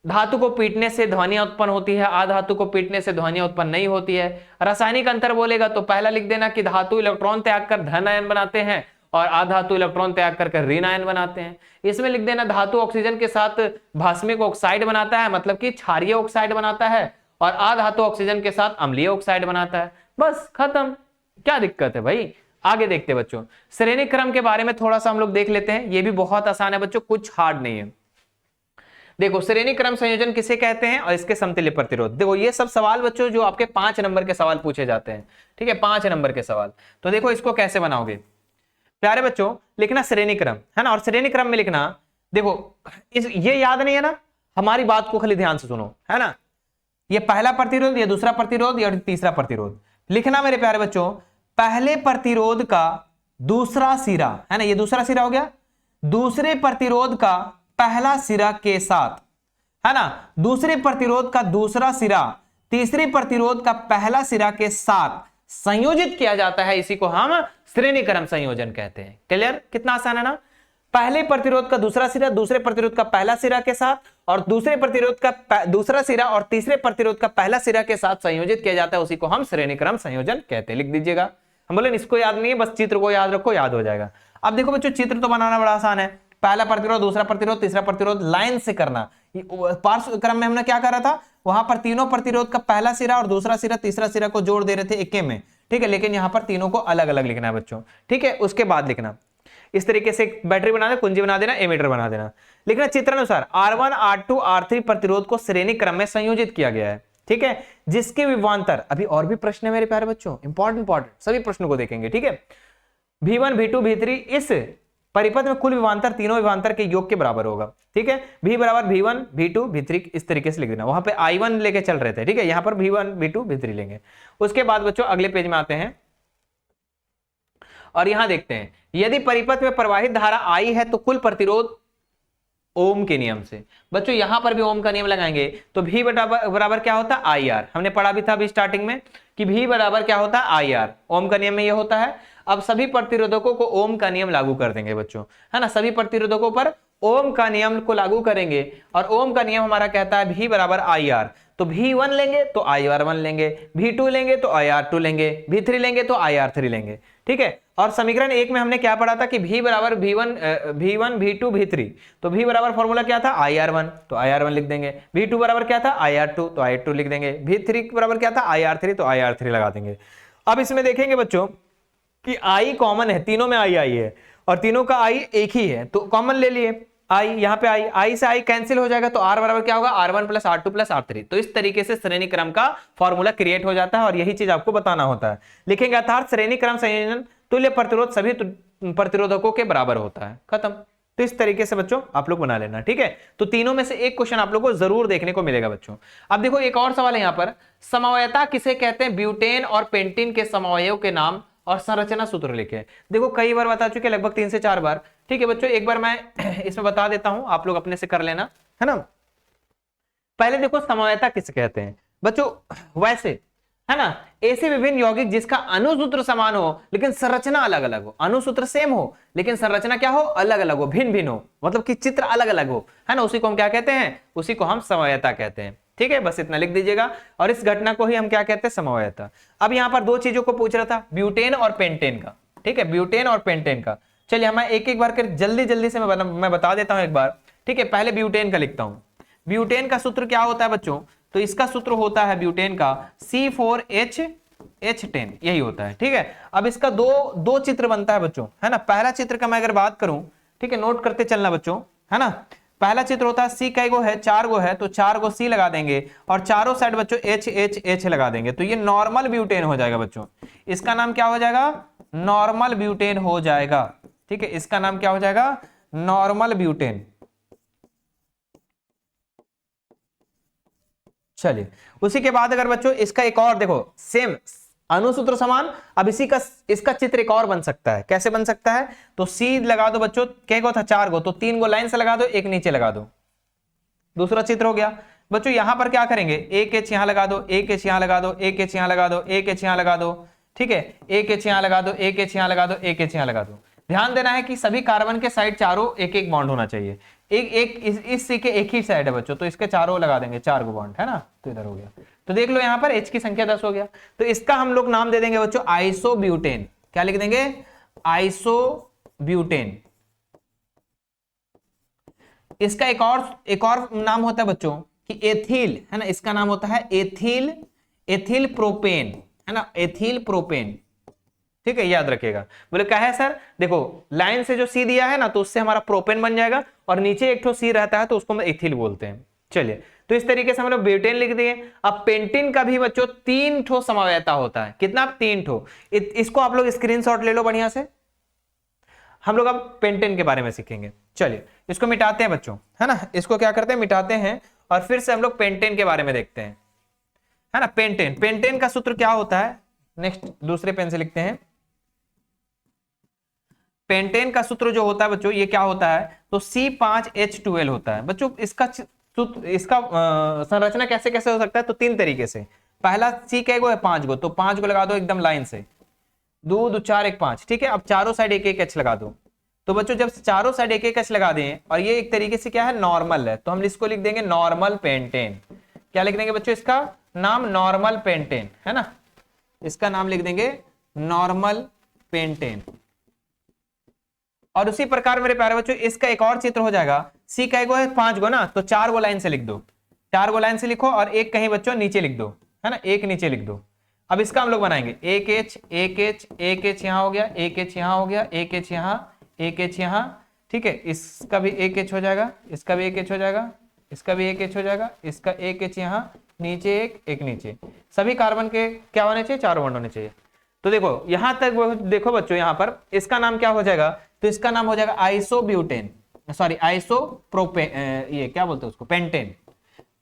धातु को पीटने से ध्वनियां उत्पन्न होती है, अधातु को पीटने से ध्वनियां उत्पन्न नहीं होती है। रासायनिक अंतर बोलेगा तो पहला लिख देना कि धातु इलेक्ट्रॉन त्याग कर धन आयन बनाते हैं और अधातु इलेक्ट्रॉन त्याग कर ऋण आयन बनाते हैं। इसमें लिख देना धातु ऑक्सीजन के साथ भास्मिक ऑक्साइड बनाता है, मतलब कि क्षारीय ऑक्साइड बनाता है, और अधातु ऑक्सीजन के साथ अम्लीय ऑक्साइड बनाता है। बस खत्म, क्या दिक्कत है भाई। आगे देखते हैं बच्चों, श्रेणी क्रम के बारे में थोड़ा सा हम लोग देख लेते हैं। ये भी बहुत आसान है बच्चों, कुछ हार्ड नहीं है। देखो श्रेणी क्रम संयोजन किसे कहते हैं और इसके समतुल्य प्रतिरोध। देखो ये सब सवाल बच्चों जो आपके 5 नंबर के सवाल पूछे जाते हैं। ठीक है, 5 नंबर के सवाल। तो देखो इसको कैसे बनाओगे प्यारे बच्चों, लिखना श्रेणी क्रम, है ना, और श्रेणी क्रम में लिखना, देखो ये याद नहीं है ना, हमारी बात को खाली ध्यान से सुनो, है ना। ये पहला प्रतिरोध, ये दूसरा प्रतिरोध, ये तीसरा प्रतिरोध। लिखना मेरे प्यारे बच्चों, पहले प्रतिरोध का दूसरा सिरा, है ना, ये दूसरा सिरा हो गया, दूसरे प्रतिरोध का पहला सिरा के साथ, है ना, दूसरे प्रतिरोध का दूसरा सिरा तीसरे प्रतिरोध का पहला सिरा के साथ संयोजित किया जाता है, इसी को हम श्रेणी क्रम संयोजन कहते हैं। क्लियर, कितना आसान है ना। पहले प्रतिरोध का दूसरा सिरा दूसरे प्रतिरोध का पहला सिरा के साथ, और दूसरे प्रतिरोध का दूसरा सिरा और तीसरे प्रतिरोध का पहला सिरा के साथ संयोजित किया जाता है, उसी को हम श्रेणी क्रम संयोजन कहते हैं। लिख दीजिएगा। हम बोले इसको याद नहीं है, बस चित्र को याद रखो, याद हो जाएगा। अब देखो बच्चों, चित्र तो बनाना बड़ा आसान है। पहला प्रतिरोध, दूसरा प्रतिरोध, तीसरा प्रतिरोध लाइन से करना। पार्श्व क्रम में हमने क्या करा था, वहां पर तीनों प्रतिरोध का पहला सिरा और दूसरा सिरा तीसरा सिरा को जोड़ दे रहे थे एक में। ठीक है, लेकिन यहां पर तीनों को अलग अलग लिखना है बच्चों। ठीक है, उसके बाद लिखना इस तरीके से बैटरी बना देना, कुंजी बना देना, एमीटर बना देना। लिखना चित्रानुसार R1, R2, R3 प्रतिरोध को श्रेणी क्रम में संयोजित किया गया है। ठीक है, जिसके विभवांतर, अभी और भी प्रश्न है मेरे प्यारे बच्चों, इंपॉर्टेंट सभी प्रश्नों को देखेंगे। ठीक है, V1, V2, V3 इस परिपथ में कुल विभवांतर तीनों विभवांतर के योग के बराबर होगा। ठीक है, V बराबर V1, V2, V3 इस तरीके से लिख देना। वहां पे I1 लेके चल रहे थे, ठीक है, यहां पर V1, V2, V3 लेंगे। उसके बाद बच्चों अगले पेज में आते हैं और यहां देखते हैं, यदि परिपथ में प्रवाहित धारा I है तो कुल प्रतिरोध ओम के नियम से। बच्चों यहां पर भी ओम का नियम लगाएंगे तो V बराबर क्या होता है, IR। हमने पढ़ा भी था अभी स्टार्टिंग में कि V बराबर क्या होता है, IR। ओम का नियम में यह होता है। अब सभी प्रतिरोधकों को ओम का नियम लागू कर देंगे बच्चों, है ना, सभी प्रतिरोधकों पर ओम का नियम को लागू करेंगे, और ओम का नियम हमारा कहता है V बराबर IR। तो V1 लेंगे तो IR1 लेंगे, V2 लेंगे तो IR2 लेंगे, V3 लेंगे तो IR3 लेंगे। ठीक है, और समीकरण 1 में हमने क्या पढ़ा था कि V बराबर V1, V2, V3। तो V बराबर फॉर्मूला क्या था, IR1, तो IR1 लिख देंगे। V2 बराबर क्या था, IR2, तो IR2 लिख देंगे। V3 बराबर क्या था, IR3, तो IR3 लगा देंगे। अब इसमें देखेंगे बच्चों कि I कॉमन है, तीनों में I है, और तीनों का I एक ही है, तो कॉमन ले लिए I। यहाँ पे I से I कैंसिल हो जाएगा, तो R बराबर क्या होगा, R1 plus R2 plus R3। तो इस तरीके से श्रेणी क्रम का फॉर्मूला क्रिएट हो जाता है, और यही चीज आपको बताना होता है। लिखेंगे अर्थात श्रेणी क्रम संयोजन तुल्य प्रतिरोध सभी प्रतिरोधकों के बराबर होता है। खत्म। तो इस तरीके से बच्चों आप लोग बना लेना। ठीक है, तो तीनों में से एक क्वेश्चन आप लोग को जरूर देखने को मिलेगा बच्चों। अब देखो एक और सवाल है यहाँ पर, समवायता किसे कहते हैं, ब्यूटेन और पेंटीन के समवायों के नाम और संरचना सूत्र लिखे। देखो कई बार बता चुके, लगभग 3 से 4 बार। ठीक है बच्चों, एक बार मैं इसमें बता देता हूं, आप लोग अपने से कर लेना, है ना। पहले देखो समवायता किसे कहते हैं बच्चों, वैसे, है ना, ऐसे विभिन्न यौगिक जिसका अणुसूत्र समान हो लेकिन संरचना अलग अलग हो। अणुसूत्र सेम हो लेकिन संरचना क्या हो, अलग अलग हो, भिन्न भिन्न हो, मतलब कि चित्र अलग अलग हो, है ना, उसी को हम क्या कहते हैं, उसी को हम समवायता कहते हैं। ठीक है, बस इतना लिख दीजिएगा, और इस घटना को ही हम क्या कहते हैं, समवायता। अब यहाँ पर 2 चीजों को पूछ रहा था, ब्यूटेन और पेंटेन का। ठीक है, ब्यूटेन और पेंटेन का। चलिए हम एक एक बार कर जल्दी से मैं बता देता हूं एक बार। ठीक है, पहले ब्यूटेन का लिखता हूं। ब्यूटेन का सूत्र क्या होता है बच्चों, तो इसका सूत्र होता है ब्यूटेन का C4H H10 यही होता है। ठीक है, अब इसका दो चित्र बनता है बच्चों, है ना। पहला चित्र का मैं अगर बात करूं, ठीक है, नोट करते चलना बच्चों, है ना। पहला चित्र होता है C कई गो है, 4 गो है, तो 4 गो C लगा देंगे और चारों साइड बच्चों H H H लगा देंगे, तो ये नॉर्मल ब्यूटेन हो जाएगा बच्चों। इसका नाम क्या हो जाएगा? नॉर्मल ब्यूटेन हो जाएगा। ठीक है, इसका नाम क्या हो जाएगा? Normal butane. चलिए, उसी के बाद अगर बच्चों इसका एक और देखो, सेम अनुसूत्र समान, अब इसका चित्र एक और बन सकता है। कैसे बन सकता है? तो C लगा दो बच्चों, कै गो था? 4 गो, तो 3 गो लाइन से लगा दो, एक नीचे लगा दो, दूसरा चित्र हो गया बच्चों। यहां पर क्या करेंगे? एक H यहां लगा दो, एक H यहां लगा दो, एक H यहां लगा दो, एक H यहां लगा दो, ठीक है, एक H यहां लगा दो, एक H यहां लगा दो, एक H यहां लगा दो। ध्यान देना है कि सभी कार्बन के साइड चारों एक एक बॉन्ड होना चाहिए। इस C के एक ही साइड है बच्चों, तो इसके चारों लगा देंगे, 4 गो बॉन्ड, है ना। तो इधर हो गया, तो देख लो यहां पर H की संख्या 10 हो गया, तो इसका हम लोग नाम दे देंगे बच्चों आइसोब्यूटेन। क्या लिख देंगे? आइसोब्यूटेन। इसका एक और नाम होता है बच्चों कि एथिल, है ना। इसका नाम होता है एथिल प्रोपेन, है ना, एथिल प्रोपेन। ठीक है, याद रखिएगा। बोले क्या है सर? देखो लाइन से जो C दिया है ना, तो उससे हमारा प्रोपेन बन जाएगा, और नीचे एक ठो C रहता है तो उसको हम एथिल बोलते हैं। चलिए, तो इस तरीके से हम लोग ब्यूटेन लिख दिए। अब पेंटेन का भी बच्चों 3 ठो समवायता होता है। कितना? 3 ठो। इसको आप लोग स्क्रीनशॉट ले लो बढ़िया से। हम लोग अब पेंटेन के बारे में सीखेंगे। चलिए, इसको मिटाते हैं बच्चों, है ना। इसको क्या करते हैं? मिटाते हैं, और फिर से हम लोग पेंटेन के बारे में देखते हैं, है ना। पेंटेन का सूत्र क्या होता है? नेक्स्ट दूसरे पेन से लिखते हैं। पेंटेन का सूत्र जो होता है बच्चों, ये क्या होता है? तो C5H12 होता है बच्चों। इसका संरचना कैसे कैसे हो सकता है? तो 3 तरीके से। पहला, C कै गो है? 5 गो, तो 5 गो लगा दो एकदम लाइन से, 2 2 4 1 5। ठीक है, अब चारों साइड एक एक H लगा दो। तो बच्चों जब चारों साइड एक एक H लगा दें, और ये एक तरीके से क्या है? नॉर्मल है, तो हम इसको लिख देंगे नॉर्मल पेंटेन। क्या लिख देंगे बच्चों? इसका नाम नॉर्मल पेंटेन, है ना। इसका नाम लिख देंगे नॉर्मल पेंटेन। और उसी प्रकार मेरे प्यारे बच्चों, इसका एक और चित्र हो जाएगा। C कै गो है? 5 गो ना, तो 4 गो लाइन से लिख दो, 4 गो लाइन से लिखो, और एक कहीं बच्चों नीचे लिख दो, है ना, एक नीचे लिख दो। अब इसका हम लोग बनाएंगे एक H एक H एक H यहां हो गया, एक H यहां हो गया, एक H यहां, एक H यहां। ठीक है, इसका भी एक H हो जाएगा, इसका भी एक H हो जाएगा, इसका भी एक H हो जाएगा, इसका एक H यहां, नीचे एक नीचे। सभी कार्बन के क्या होने चाहिए? 4 बॉन्ड होने चाहिए। तो देखो यहां तक देखो बच्चों, यहां पर इसका नाम क्या हो जाएगा? तो इसका नाम हो जाएगा आइसोब्यूटेन, सॉरी आइसोप्रोपेन, ये क्या बोलते हैं उसको? Pentane,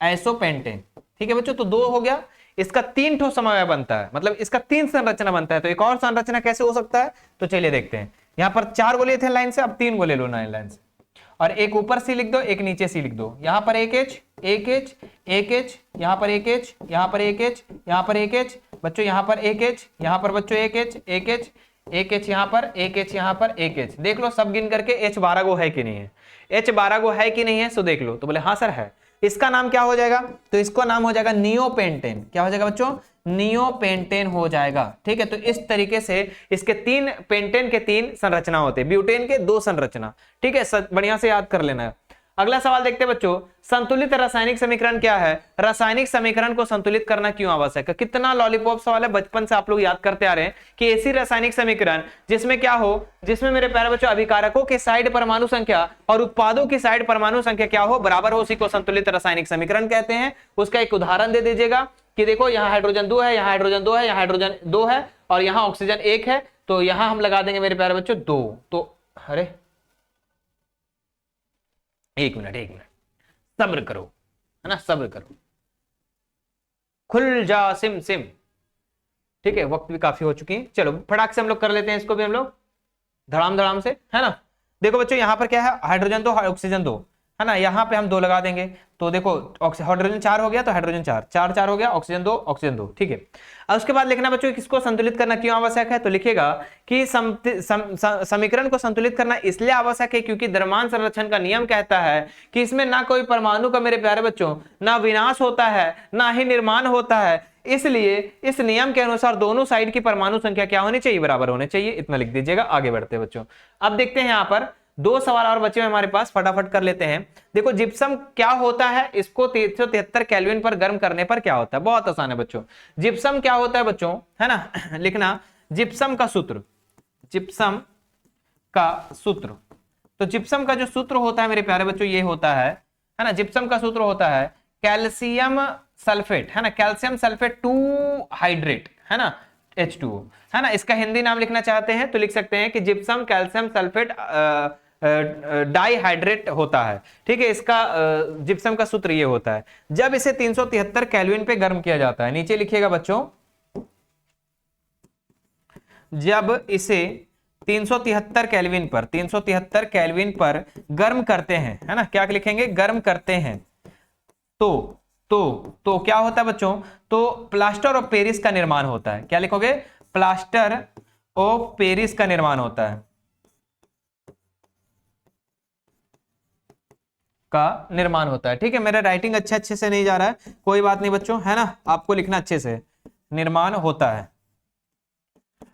isopentane. ठीक है बच्चों, तो 2 हो गया। इसका 3 ठो समवाय बनता है, मतलब इसका 3 संरचना बनता है। तो एक और संरचना कैसे हो सकता है? तो चलिए देखते हैं। यहां पर 4 गो लिए थे लाइन से, अब 3 गो ले लो लाइन से, और एक ऊपर C लिख दो, एक नीचे C लिख दो। यहां पर एक H एक H एक H, यहां पर एक H, यहां पर एक H, यहां पर एक H बच्चों, यहां पर एक H, यहां पर बच्चों एक H एक H एक H, यहां पर एक H, यहां पर एक H। देख लो सब गिन करके H 12 गो है कि नहीं है? H 12 गो है कि नहीं है? सो देख लो। तो बोले हाँ सर है। इसका नाम क्या हो जाएगा? तो इसको नाम हो जाएगा नियोपेंटेन। क्या हो जाएगा बच्चों? नियोपेंटेन हो जाएगा। ठीक है, तो इस तरीके से इसके 3 पेंटेन के 3 संरचना होते हैं, ब्यूटेन के 2 संरचना। ठीक है, बढ़िया से याद कर लेना है। अगला सवाल देखते हैं बच्चों, संतुलित रासायनिक समीकरण क्या है? रासायनिक समीकरण को संतुलित करना क्यों आवश्यक है? कितना लॉलीपॉप सवाल है, बचपन से आप लोग याद करते आ रहे हैं कि ऐसी रासायनिक समीकरण जिसमें क्या हो, जिसमें मेरे प्यारे बच्चों अभिकारकों के साइड परमाणु संख्या और उत्पादों की साइड परमाणु संख्या क्या हो, बराबर हो, उसी को संतुलित रासायनिक समीकरण कहते हैं। उसका एक उदाहरण दे दीजिएगा कि देखो यहाँ हाइड्रोजन 2 है, यहाँ हाइड्रोजन 2 है, यहाँ हाइड्रोजन 2 है, और यहाँ ऑक्सीजन 1 है, तो यहाँ हम लगा देंगे मेरे प्यारे बच्चों 2। तो अरे एक मिनट सब्र करो, है ना, सब्र करो, खुल जा सिम सिम। ठीक है, वक्त भी काफी हो चुकी है। चलो फटाक से हम लोग कर लेते हैं इसको भी हम लोग धड़ाम से, है ना। देखो बच्चों यहाँ पर क्या है? हाइड्रोजन 2 ऑक्सीजन 2, है ना। यहाँ पे हम 2 लगा देंगे, तो देखो हाइड्रोजन 4 हो गया, तो हाइड्रोजन 4 हो गया, ऑक्सीजन 2। ठीक है, अब उसके बाद लिखना बच्चों किसको संतुलित करना क्यों आवश्यक है? तो लिखेगा कि समीकरण को संतुलित करना इसलिए आवश्यक है क्योंकि द्रव्यमान संरक्षण का नियम कहता है कि इसमें ना कोई परमाणु का मेरे प्यारे बच्चों ना विनाश होता है, ना ही निर्माण होता है। इसलिए इस नियम के अनुसार दोनों साइड की परमाणु संख्या क्या होनी चाहिए? बराबर होनी चाहिए। इतना लिख दीजिएगा। आगे बढ़ते हैं बच्चों, अब देखते हैं यहाँ पर दो सवाल और बचे हुए हमारे पास, फटाफट कर लेते हैं। देखो जिप्सम क्या होता है, इसको 373 केल्विन पर गर्म करने पर क्या होता है, बहुत आसान है बच्चों। जिप्सम क्या होता है बच्चों, है ना लिखना जिप्सम का सूत्र, जिप्सम का सूत्र। तो जिप्सम का जो सूत्र होता है मेरे प्यारे बच्चों ये होता है ना, जिप्सम का सूत्र होता है कैल्शियम सल्फेट, है ना, कैल्शियम सल्फेट 2 हाइड्रेट, है ना, H2O, है ना। इसका हिंदी नाम लिखना चाहते हैं तो लिख सकते हैं कि जिप्सम कैल्शियम सल्फेट डाइहाइड्रेट होता है, ठीक है। इसका जिप्सम का सूत्र ये होता है। जब इसे 373 केल्विन पे गर्म किया जाता है, नीचे लिखिएगा बच्चों, जब इसे 373 केल्विन पर, 373 केल्विन पर गर्म करते हैं, है ना, क्या लिखेंगे, गर्म करते हैं, तो क्या होता है बच्चों, तो प्लास्टर ऑफ पेरिस का निर्माण होता है। क्या लिखोगे, प्लास्टर ऑफ पेरिस का निर्माण होता है, का निर्माण होता है, ठीक है। मेरा राइटिंग अच्छे से नहीं जा रहा है, कोई बात नहीं बच्चों, है ना, आपको लिखना अच्छे से, निर्माण होता है।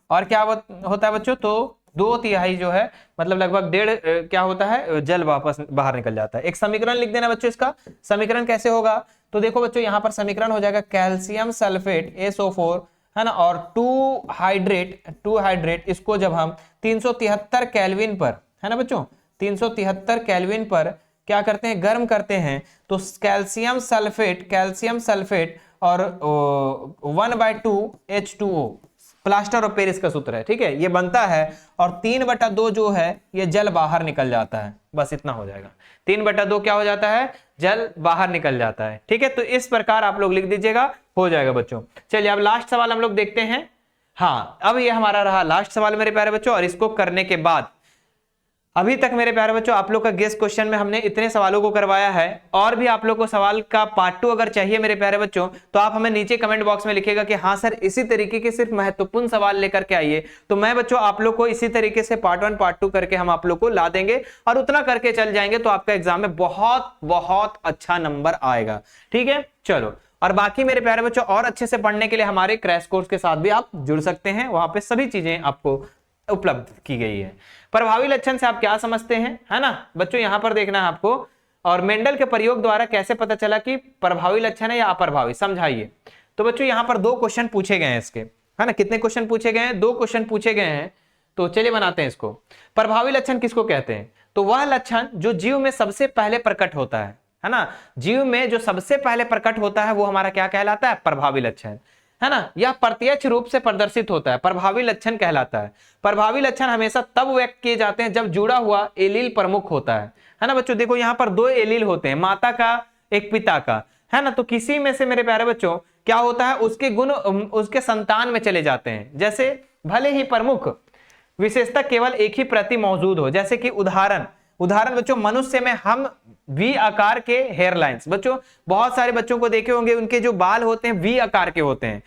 और क्या होता है बच्चों, तो 2/3 जो है, मतलब लगभग 1.5 क्या होता है, जल वापस बाहर निकल जाता है। एक समीकरण लिख देना बच्चों, इसका समीकरण कैसे होगा, तो देखो बच्चों यहां पर समीकरण हो जाएगा कैल्शियम सल्फेट SO4, है ना, और 2 हाइड्रेट, इसको जब हम 373 केल्विन पर, है ना बच्चों, 373 केल्विन पर क्या करते हैं, गर्म करते हैं, तो कैल्शियम सल्फेट और 1/2 H2O प्लास्टर ऑफ पेरिस का सूत्र है, ठीक है, ये बनता है, और 3/2 जो है ये जल बाहर निकल जाता है, बस इतना हो जाएगा। 3/2 क्या हो जाता है, जल बाहर निकल जाता है, ठीक है। तो इस प्रकार आप लोग लिख दीजिएगा, हो जाएगा बच्चों। चलिए अब लास्ट सवाल हम लोग देखते हैं। हाँ, अब ये हमारा रहा लास्ट सवाल मेरे प्यारे बच्चों, और इसको करने के बाद अभी तक मेरे प्यारे बच्चों आप लोग का गेस क्वेश्चन में हमने इतने सवालों को करवाया है, और भी आप लोग को सवाल का पार्ट 2 अगर चाहिए मेरे प्यारे बच्चों, तो आप हमें नीचे कमेंट बॉक्स में लिखिएगा कि हाँ सर इसी तरीके के सिर्फ महत्वपूर्ण सवाल लेकर के आइए, तो मैं बच्चों आप लोग को इसी तरीके से पार्ट 1 पार्ट 2 करके हम आप लोग को ला देंगे, और उतना करके चल जाएंगे तो आपका एग्जाम में बहुत बहुत अच्छा नंबर आएगा, ठीक है। चलो, और बाकी मेरे प्यारे बच्चों और अच्छे से पढ़ने के लिए हमारे क्रैश कोर्स के साथ भी आप जुड़ सकते हैं, वहां पे सभी चीजें आपको उपलब्ध की गई है। प्रभावी लक्षण से आप क्या समझते हैं, है ना बच्चों, यहां पर देखना है आपको। और मेंडल के प्रयोग द्वारा कैसे पता चला कि प्रभावी लक्षण है या अप्रभावी, समझाइए। तो बच्चों यहां पर 2 क्वेश्चन पूछे गए हैं इसके, है ना, कितने क्वेश्चन पूछे गए हैं, 2 क्वेश्चन पूछे गए हैं। तो चलिए बनाते हैं इसको। प्रभावी लक्षण किसको कहते हैं, तो वह लक्षण जो जीव में सबसे पहले प्रकट होता है ना, जीव में जो सबसे पहले प्रकट होता है वो हमारा क्या कहलाता है, प्रभावी लक्षण, है ना। यह प्रत्यक्ष रूप से प्रदर्शित होता है, प्रभावी लक्षण कहलाता है। प्रभावी लक्षण हमेशा तब व्यक्त किए जाते हैं जब जुड़ा हुआ एलील प्रमुख होता है ना बच्चों। देखो यहाँ पर 2 एलील होते हैं, माता का एक पिता का, है ना, तो किसी में से मेरे प्यारे बच्चों क्या होता है, उसके गुण उसके संतान में चले जाते हैं। जैसे भले ही प्रमुख विशेषता केवल एक ही प्रति मौजूद हो, जैसे कि उदाहरण बच्चों, मनुष्य में हम वी आकार के हेयर लाइंस, बच्चों बहुत सारे बच्चों को देखे होंगे उनके जो बाल होते हैं वी आकार के होते हैं।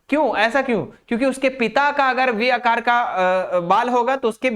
क्यों, ऐसा क्यों, क्योंकि उसके पिता का अगर वी आकार का बाल होगा तो उसके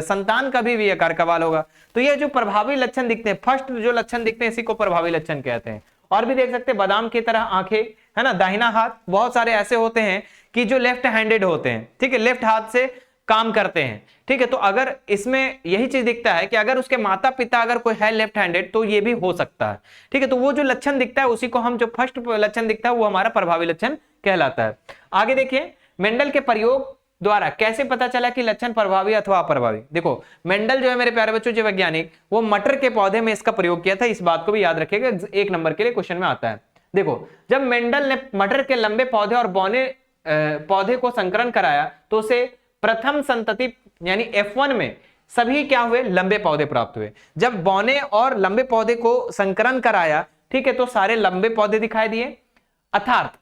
संतान का भी वी आकार का बाल होगा। तो ये जो प्रभावी लक्षण दिखते हैं, फर्स्ट जो लक्षण दिखते हैं इसी को प्रभावी लक्षण कहते हैं। और भी देख सकते हैं बादाम की तरह आंखें, है ना, दाहिना हाथ, बहुत सारे ऐसे होते हैं कि जो लेफ्ट हैंडेड होते हैं, ठीक है, लेफ्ट हाथ से काम करते हैं, ठीक है। तो अगर इसमें यही चीज दिखता है कि अगर उसके माता पिता अगर कोई है लेफ्ट हैंडेड तो ये भी हो सकता है, ठीक है। तो वो जो लक्षण दिखता है उसी को हम, जो फर्स्ट लक्षण दिखता है वो हमारा प्रभावी लक्षण कहलाता है। आगे देखिए, मेंडल के प्रयोग द्वारा कैसे पता चला कि लक्षण प्रभावी अथवा अप्रभावी। देखो मेंडल जो है मेरे प्यारे बच्चों, जो वैज्ञानिक, वो मटर के पौधे में इसका प्रयोग किया था, इस बात को भी याद रखिएगा, 1 नंबर के लिए क्वेश्चन में आता है। देखो जब मेंडल ने मटर के लंबे पौधे और बौने पौधे को संकरण कराया तो उसे प्रथम संतति यानी F1 में सभी क्या हुए, लंबे पौधे प्राप्त हुए। जब बौने और लंबे पौधे को संकरण कराया, ठीक है, तो सारे लंबे पौधे दिखाई दिए। अर्थात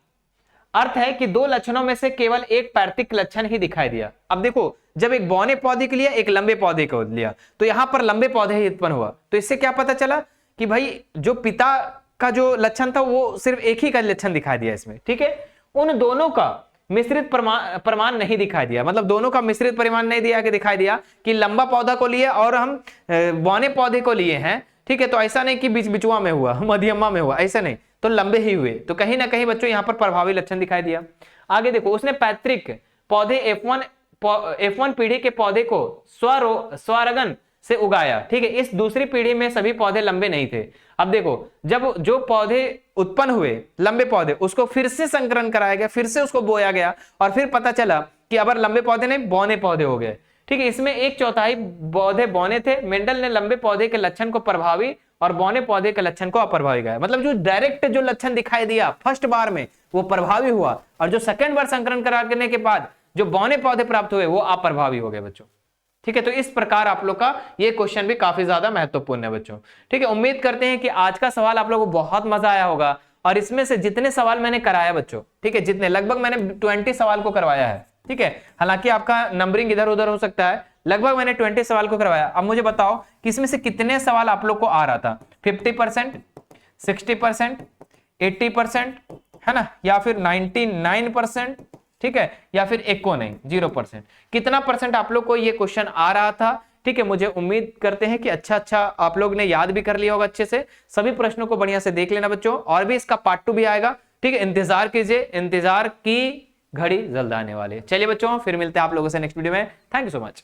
अर्थ है कि 2 लक्षणों में से केवल एक पैतृक लक्षण ही दिखाई दिया। अब देखो जब एक बौने पौधे के लिए एक लंबे पौधे को लिया तो यहां पर लंबे पौधे ही उत्पन्न हुआ। तो इससे क्या पता चला कि भाई जो पिता का जो लक्षण था वो सिर्फ एक ही का लक्षण दिखाई दिया इसमें, ठीक है। उन दोनों का मिश्रित प्रमाण नहीं दिखाई दिया, मतलब दोनों का मिश्रित परिमाण नहीं दिया कि दिखाई दिया कि लंबा पौधा को लिए और हम बौने पौधे को लिए हैं, ठीक है। तो ऐसा नहीं कि बीच बिचुआ में हुआ, मध्यमा में हुआ, ऐसा नहीं, तो लंबे ही हुए। तो कहीं ना कहीं बच्चों यहाँ पर प्रभावी लक्षण दिखाई दिया। आगे देखो, उसने पैतृक पौधे F1 पीढ़ी के पौधे को स्वरोगन से उगाया, ठीक है। इस दूसरी पीढ़ी में सभी पौधे लंबे नहीं थे। अब देखो, जब जो पौधे उत्पन्न हुए लंबे पौधे, उसको फिर से संकरण कराया गया, फिर से उसको बोया गया, और फिर पता चला कि अब लंबे पौधे नहीं बौने पौधे हो गए, ठीक है। इसमें 1/4 पौधे बौने थे। मेंडल ने लंबे पौधे के लक्षण को प्रभावी और बौने पौधे के लक्षण को अप्रभावी गया, मतलब जो डायरेक्ट जो लक्षण दिखाई दिया फर्स्ट बार में वो प्रभावी हुआ, और जो सेकंड बार संकरण कराने के बाद जो बौने पौधे प्राप्त हुए वो अप्रभावी हो गए बच्चों, ठीक है। तो इस प्रकार आप लोग का ये क्वेश्चन भी काफी ज्यादा महत्वपूर्ण है बच्चों, ठीक है। उम्मीद करते हैं कि आज का सवाल आप लोगों को बहुत मजा आया होगा, और इसमें से जितने सवाल मैंने कराया बच्चों, ठीक है, जितने लगभग मैंने 20 सवाल को करवाया है, ठीक है। हालांकि आपका नंबरिंग इधर उधर हो सकता है, लगभग मैंने 20 सवाल को करवाया। अब मुझे बताओ कि इसमें से कितने सवाल आप लोग को आ रहा था, 50%, 60%, 80%, है ना, या फिर 99%, ठीक है, या फिर एक को नहीं 0%, कितना परसेंट आप लोग को ये क्वेश्चन आ रहा था, ठीक है। मुझे उम्मीद करते हैं कि अच्छा आप लोग ने याद भी कर लिया होगा अच्छे से। सभी प्रश्नों को बढ़िया से देख लेना बच्चों, और भी इसका पार्ट 2 भी आएगा, ठीक है। इंतजार कीजिए, इंतजार की घड़ी जल्द आने वाली है। चलिए बच्चों, फिर मिलते हैं आप लोगों से नेक्स्ट वीडियो में। Thank you so much.